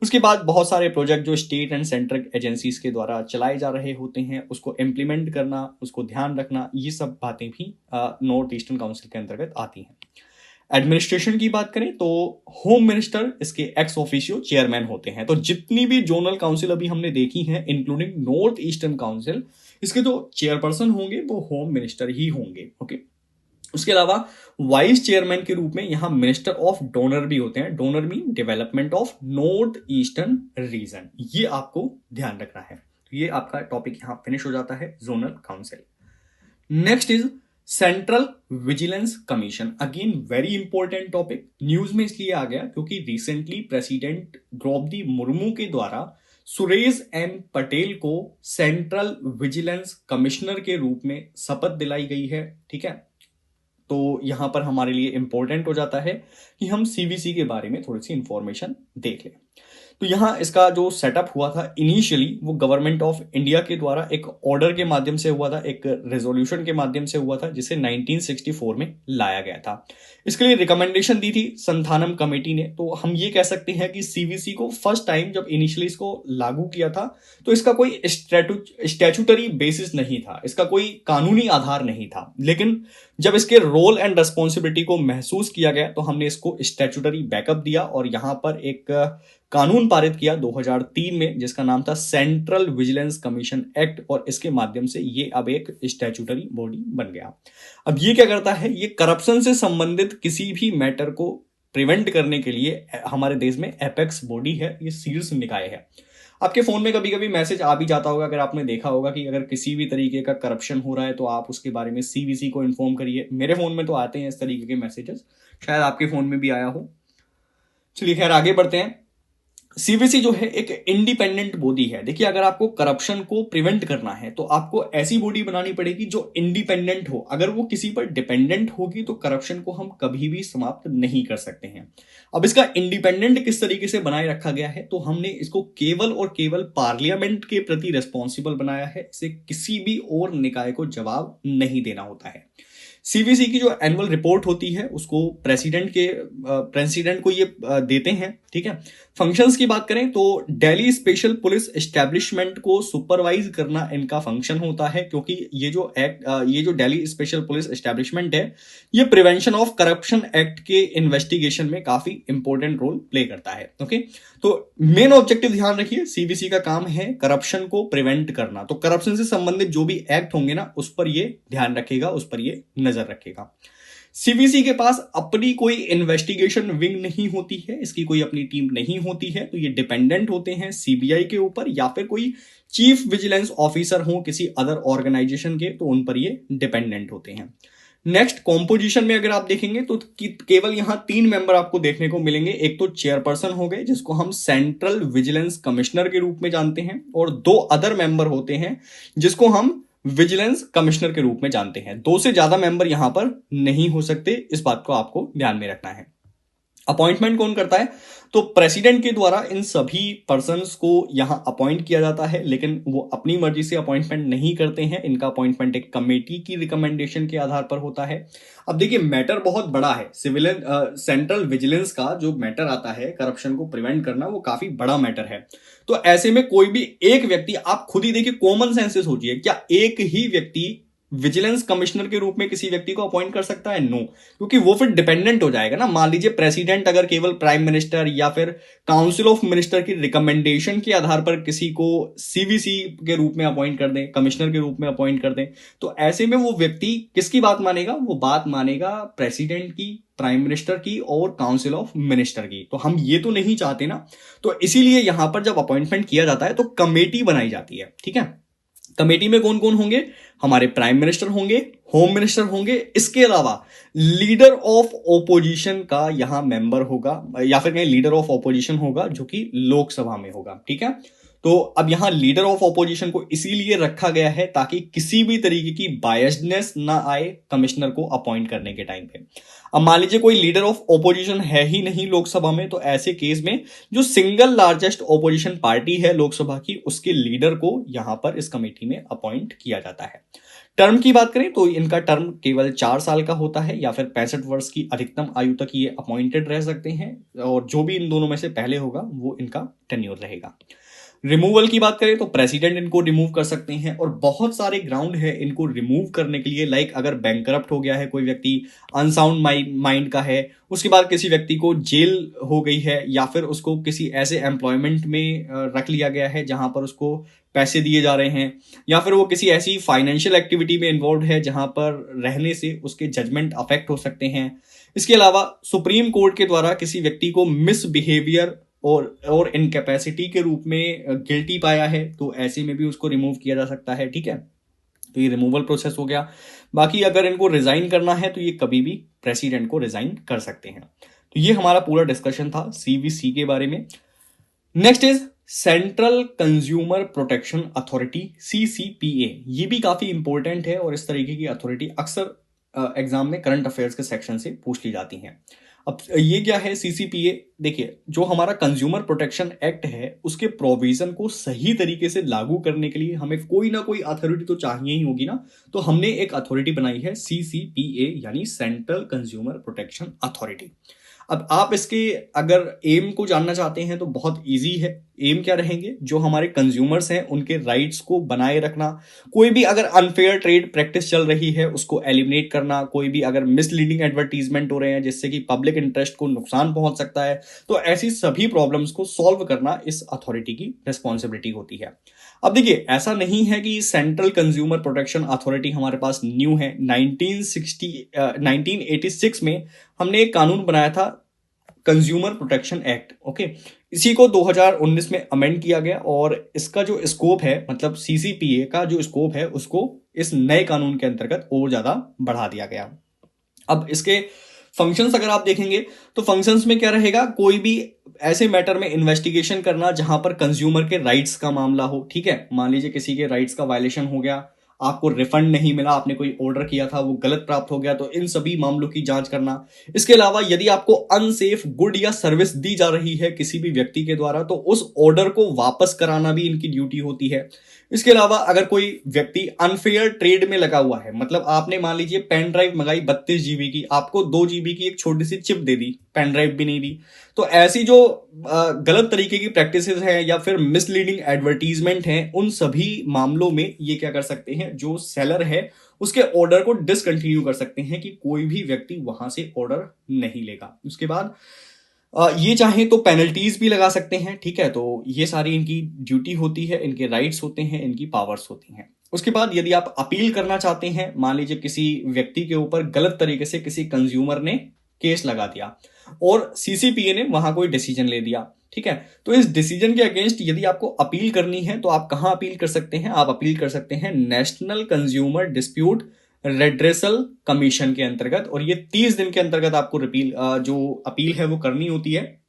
उसके बाद बहुत सारे प्रोजेक्ट जो स्टेट एंड सेंट्रल एजेंसीज के द्वारा चलाए जा रहे होते हैं, उसको इम्प्लीमेंट करना, उसको ध्यान रखना, ये सब बातें भी नॉर्थ ईस्टर्न काउंसिल के अंतर्गत आती हैं। एडमिनिस्ट्रेशन की बात करें तो होम मिनिस्टर इसके एक्स ऑफिशियो चेयरमैन होते हैं। तो जितनी भी जोनल काउंसिल अभी हमने देखी हैं इंक्लूडिंग नॉर्थ ईस्टर्न काउंसिल, इसके जो चेयरपर्सन होंगे वो होम मिनिस्टर ही होंगे। ओके, उसके अलावा वाइस चेयरमैन के रूप में यहां मिनिस्टर ऑफ डोनर भी होते हैं। Donor mean development of north eastern region, ये आपको ध्यान रखना है। तो ये आपका टॉपिक यहां फिनिश हो जाता है zonal council. Next is central vigilance commission. Again very important topic, news में इसलिए आ गया क्योंकि रिसेंटली प्रेसिडेंट द्रौपदी मुर्मू के द्वारा सुरेश एन पटेल को सेंट्रल विजिलेंस कमिश्नर के रूप में शपथ दिलाई गई है। ठीक है, तो यहां पर हमारे लिए इंपॉर्टेंट हो जाता है कि हम सीवीसी के बारे में थोड़ी सी इंफॉर्मेशन देख लें। तो यहां इसका जो सेटअप हुआ था इनिशियली, वो गवर्नमेंट ऑफ इंडिया के द्वारा एक ऑर्डर के माध्यम से हुआ था, एक रेजोल्यूशन के माध्यम से हुआ था, जिसे 1964 में लाया गया था। इसके लिए रिकमेंडेशन दी थी संथानम कमेटी ने। तो हम ये कह सकते हैं कि सीवीसी को फर्स्ट टाइम जब इनिशियली इसको लागू किया था तो इसका कोई स्टैट्यूटरी बेसिस नहीं था, इसका कोई कानूनी आधार नहीं था। लेकिन जब इसके रोल एंड रेस्पॉन्सिबिलिटी को महसूस किया गया तो हमने इसको स्टैट्यूटरी बैकअप दिया, और यहां पर एक कानून पारित किया 2003 में, जिसका नाम था सेंट्रल विजिलेंस कमीशन एक्ट, और इसके माध्यम से ये अब एक स्टैट्यूटरी बॉडी बन गया। अब ये क्या करता है, ये करप्शन से संबंधित किसी भी मैटर को प्रिवेंट करने के लिए हमारे देश में एपेक्स बॉडी है, ये शीर्ष निकाय है। आपके फोन में कभी कभी मैसेज आ भी जाता होगा, अगर आपने देखा होगा कि अगर किसी भी तरीके का करप्शन हो रहा है तो आप उसके बारे में सीवीसी को इन्फॉर्म करिए। मेरे फोन में तो आते हैं इस तरीके के मैसेजेस, शायद आपके फोन में भी आया हो। चलिए खैर आगे बढ़ते हैं। सीवीसी जो है एक इंडिपेंडेंट बॉडी है। देखिए, अगर आपको करप्शन को प्रिवेंट करना है तो आपको ऐसी बॉडी बनानी पड़ेगी जो इंडिपेंडेंट हो। अगर वो किसी पर डिपेंडेंट होगी तो करप्शन को हम कभी भी समाप्त नहीं कर सकते हैं। अब इसका इंडिपेंडेंट किस तरीके से बनाए रखा गया है, तो हमने इसको केवल और केवल पार्लियामेंट के प्रति रेस्पॉन्सिबल बनाया है। इसे किसी भी और निकाय को जवाब नहीं देना होता है। सीवीसी की जो एनुअल रिपोर्ट होती है उसको प्रेसिडेंट को ये देते हैं। ठीक है, फंक्शंस की बात करें तो दिल्ली स्पेशल पुलिस एस्टेब्लिशमेंट को सुपरवाइज करना इनका फंक्शन होता है, क्योंकि ये जो दिल्ली स्पेशल पुलिस एस्टेब्लिशमेंट है, ये प्रिवेंशन ऑफ करप्शन एक्ट के इन्वेस्टिगेशन में काफी इंपॉर्टेंट रोल प्ले करता है। ओके, तो मेन ऑब्जेक्टिव ध्यान रखिए, सीवीसी का काम है करप्शन को प्रिवेंट करना। तो करप्शन से संबंधित जो भी एक्ट होंगे ना, उस पर ये ध्यान रखेगा, उस पर ये नजर रखेगा। सीवीसी के पास अपनी कोई इन्वेस्टिगेशन विंग नहीं होती है, इसकी कोई अपनी टीम नहीं होती है। तो ये डिपेंडेंट होते हैं सीबीआई के ऊपर, या फिर कोई चीफ विजिलेंस ऑफिसर हो किसी अदर ऑर्गेनाइजेशन के, तो उन पर ये डिपेंडेंट होते हैं। नेक्स्ट कॉम्पोजिशन में अगर आप देखेंगे तो केवल यहां 3 मेंबर आपको देखने को मिलेंगे। एक तो चेयरपर्सन हो गए, जिसको हम सेंट्रल विजिलेंस कमिश्नर के रूप में जानते हैं, और 2 अदर मेंबर होते हैं जिसको हम विजिलेंस कमिश्नर के रूप में जानते हैं। 2 से ज्यादा मेंबर यहां पर नहीं हो सकते, इस बात को आपको ध्यान में रखना है। अपॉइंटमेंट कौन करता है? तो प्रेसिडेंट के द्वारा इन सभी पर्सन्स को यहां अपॉइंट किया जाता है, लेकिन वो अपनी मर्जी से अपॉइंटमेंट नहीं करते हैं। इनका अपॉइंटमेंट एक कमेटी की रिकमेंडेशन के आधार पर होता है। अब देखिए, मैटर बहुत बड़ा है। सेंट्रल विजिलेंस का जो मैटर आता है, करप्शन को प्रिवेंट करना, वो काफी बड़ा मैटर है। तो ऐसे में कोई भी एक व्यक्ति, आप खुद ही देखिए, कॉमन सेंस से सोचिए, क्या एक ही व्यक्ति विजिलेंस कमिश्नर के रूप में किसी व्यक्ति को अपॉइंट कर सकता है? नो, क्योंकि वो फिर डिपेंडेंट हो जाएगा ना। मान लीजिए प्रेसिडेंट अगर केवल प्राइम मिनिस्टर या फिर काउंसिल ऑफ मिनिस्टर की रिकमेंडेशन के आधार पर किसी को सीवीसी के रूप में अपॉइंट कर दें, कमिश्नर के रूप में अपॉइंट कर दें, तो ऐसे में वो व्यक्ति किसकी बात मानेगा? वो बात मानेगा प्रेसिडेंट की, प्राइम मिनिस्टर की और काउंसिल ऑफ मिनिस्टर की। तो हम ये तो नहीं चाहते ना। तो इसीलिए यहां पर जब अपॉइंटमेंट किया जाता है तो कमेटी बनाई जाती है, ठीक है। कमेटी में कौन कौन होंगे? हमारे प्राइम मिनिस्टर होंगे, होम मिनिस्टर होंगे, इसके अलावा लीडर ऑफ ओपोजिशन का यहां मेंबर होगा, या फिर कहीं लीडर ऑफ ओपोजिशन होगा जो कि लोकसभा में होगा, ठीक है। तो अब यहां लीडर ऑफ ओपोजिशन को इसीलिए रखा गया है ताकि किसी भी तरीके की बायसनेस ना आए कमिश्नर को अपॉइंट करने के टाइम पे। अब मान लीजिए कोई लीडर ऑफ ओपोजिशन है ही नहीं लोकसभा में, तो ऐसे केस में जो सिंगल लार्जेस्ट ओपोजिशन पार्टी है लोकसभा की, उसके लीडर को यहां पर इस कमेटी में अपॉइंट किया जाता है। टर्म की बात करें तो इनका टर्म केवल 4 साल का होता है, या फिर 65 वर्ष की अधिकतम आयु तक ये अपॉइंटेड रह सकते हैं, और जो भी इन दोनों में से पहले होगा वो इनका टेन्योर रहेगा। रिमूवल की बात करें तो प्रेसिडेंट इनको रिमूव कर सकते हैं, और बहुत सारे ग्राउंड है इनको रिमूव करने के लिए। लाइक अगर बैंकरप्ट हो गया है कोई व्यक्ति, अनसाउंड माइंड का है, उसके बाद किसी व्यक्ति को जेल हो गई है, या फिर उसको किसी ऐसे एम्प्लॉयमेंट में रख लिया गया है जहां पर उसको पैसे दिए जा रहे हैं, या फिर वो किसी ऐसी फाइनेंशियल एक्टिविटी में इन्वॉल्व है जहां पर रहने से उसके जजमेंट अफेक्ट हो सकते हैं। इसके अलावा सुप्रीम कोर्ट के द्वारा किसी व्यक्ति को मिसबिहेवियर और इनकैपेसिटी के रूप में गिल्टी पाया है, तो ऐसे में भी उसको रिमूव किया जा सकता है, ठीक है। तो ये रिमूवल प्रोसेस हो गया। बाकी अगर इनको रिजाइन करना है तो ये कभी भी प्रेसिडेंट को रिजाइन कर सकते हैं। तो ये हमारा पूरा डिस्कशन था सीवीसी के बारे में। Next is central consumer protection authority, CCPA. ये भी काफी इंपॉर्टेंट है, और इस तरीके की अथॉरिटी अक्सर एग्जाम में करंट अफेयर्स के सेक्शन से पूछ ली जाती हैं। अब ये क्या है सीसीपीए? देखिए, जो हमारा कंज्यूमर प्रोटेक्शन एक्ट है उसके प्रोविजन को सही तरीके से लागू करने के लिए हमें कोई ना कोई अथॉरिटी तो चाहिए ही होगी ना। तो हमने एक अथॉरिटी बनाई है सीसीपीए, यानी सेंट्रल कंज्यूमर प्रोटेक्शन अथॉरिटी। अब आप इसके अगर एम को जानना चाहते हैं तो बहुत इजी है। एम क्या रहेंगे? जो हमारे कंज्यूमर्स हैं उनके राइट्स को बनाए रखना, कोई भी अगर अनफेयर ट्रेड प्रैक्टिस चल रही है उसको एलिमिनेट करना, कोई भी अगर मिसलीडिंग एडवर्टीजमेंट हो रहे हैं जिससे कि पब्लिक इंटरेस्ट को नुकसान पहुंच सकता है, तो ऐसी सभी प्रॉब्लम्स को सॉल्व करना इस अथॉरिटी की रिस्पॉन्सिबिलिटी होती है। अब देखिए, ऐसा नहीं है कि सेंट्रल कंज्यूमर प्रोटेक्शन अथॉरिटी हमारे पास न्यू है। 1986 में हमने एक कानून बनाया था, कंज्यूमर प्रोटेक्शन एक्ट, ओके। इसी को 2019 में अमेंड किया गया, और इसका जो स्कोप है, मतलब सीसीपीए का जो स्कोप है, उसको इस नए कानून के अंतर्गत और ज्यादा बढ़ा दिया गया। अब इसके फंक्शंस अगर आप देखेंगे तो फंक्शंस में क्या रहेगा? कोई भी ऐसे मैटर में इन्वेस्टिगेशन करना जहां पर कंज्यूमर के राइट्स का मामला हो, ठीक है। मान लीजिए किसी के राइट्स का वायलेशन हो गया, आपको रिफंड नहीं मिला, आपने कोई ऑर्डर किया था वो गलत प्राप्त हो गया, तो इन सभी मामलों की जांच करना। इसके अलावा यदि आपको अनसेफ गुड या सर्विस दी जा रही है किसी भी व्यक्ति के द्वारा, तो उस ऑर्डर को वापस कराना भी इनकी ड्यूटी होती है। इसके अलावा अगर कोई व्यक्ति अनफेयर ट्रेड में लगा हुआ है, मतलब आपने मान लीजिए पेन ड्राइव मंगाई 32 जीबी की, आपको 2 जीबी की एक छोटी सी चिप दे दी, पेन ड्राइव भी नहीं दी, तो ऐसी जो गलत तरीके की प्रैक्टिसेस हैं या फिर मिसलीडिंग एडवर्टीजमेंट हैं, उन सभी मामलों में ये क्या कर सकते हैं, जो सेलर है उसके ऑर्डर को डिसकंटिन्यू कर सकते हैं कि कोई भी व्यक्ति वहां से ऑर्डर नहीं लेगा। उसके बाद ये चाहे तो पेनल्टीज भी लगा सकते हैं, ठीक है। तो ये सारी इनकी ड्यूटी होती है, इनके राइट्स होते हैं, इनकी पावर्स होती हैं। उसके बाद यदि आप अपील करना चाहते हैं, मान लीजिए किसी व्यक्ति के ऊपर गलत तरीके से किसी कंज्यूमर ने केस लगा दिया और सीसीपीए ने वहां कोई डिसीजन ले दिया, ठीक है। तो इस डिसीजन के अगेंस्ट यदि आपको अपील करनी है तो आप कहां अपील कर सकते हैं? आप अपील कर सकते हैं national consumer dispute redressal commission के अंतर्गत, और ये 30 दिन के अंतर्गत आपको जो अपील है वो करनी होती है।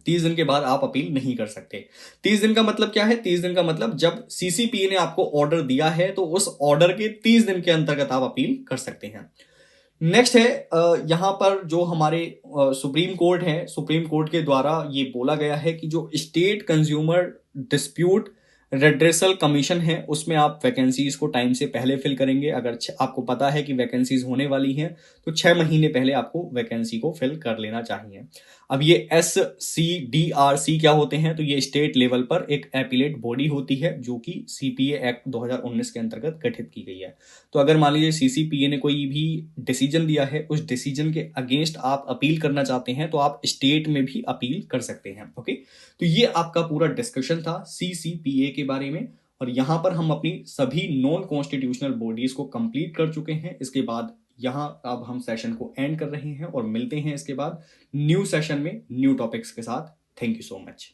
30 दिन के बाद आप अपील नहीं कर सकते। 30 दिन का मतलब क्या है? 30 दिन का मतलब जब सीसीपीए ने आपको ऑर्डर दिया है तो उस ऑर्डर के 30 दिन के अंतर्गत आप अपील कर सकते हैं। नेक्स्ट है यहाँ पर जो हमारे सुप्रीम कोर्ट है, सुप्रीम कोर्ट के द्वारा ये बोला गया है कि जो state consumer dispute redressal commission है उसमें आप वैकेंसीज को टाइम से पहले फिल करेंगे। अगर आपको पता है कि वैकेंसीज होने वाली हैं तो 6 महीने पहले आपको वैकेंसी को फिल कर लेना चाहिए। अब ये SCDRC क्या होते हैं, तो ये स्टेट लेवल पर एक एपीलेट बॉडी होती है जो कि CPA एक्ट 2019 के अंतर्गत गठित की गई है। तो अगर मान लीजिए CCPA ने कोई भी डिसीजन दिया है, उस डिसीजन के अगेंस्ट आप अपील करना चाहते हैं तो आप स्टेट में भी अपील कर सकते हैं। ओके, तो ये आपका पूरा डिस्कशन था CCPA के बारे में, और यहां पर हम अपनी सभी नॉन कॉन्स्टिट्यूशनल बॉडीज को कंप्लीट कर चुके हैं। इसके बाद यहां अब हम सेशन को एंड कर रहे हैं और मिलते हैं इसके बाद न्यू सेशन में न्यू टॉपिक्स के साथ। Thank you so much.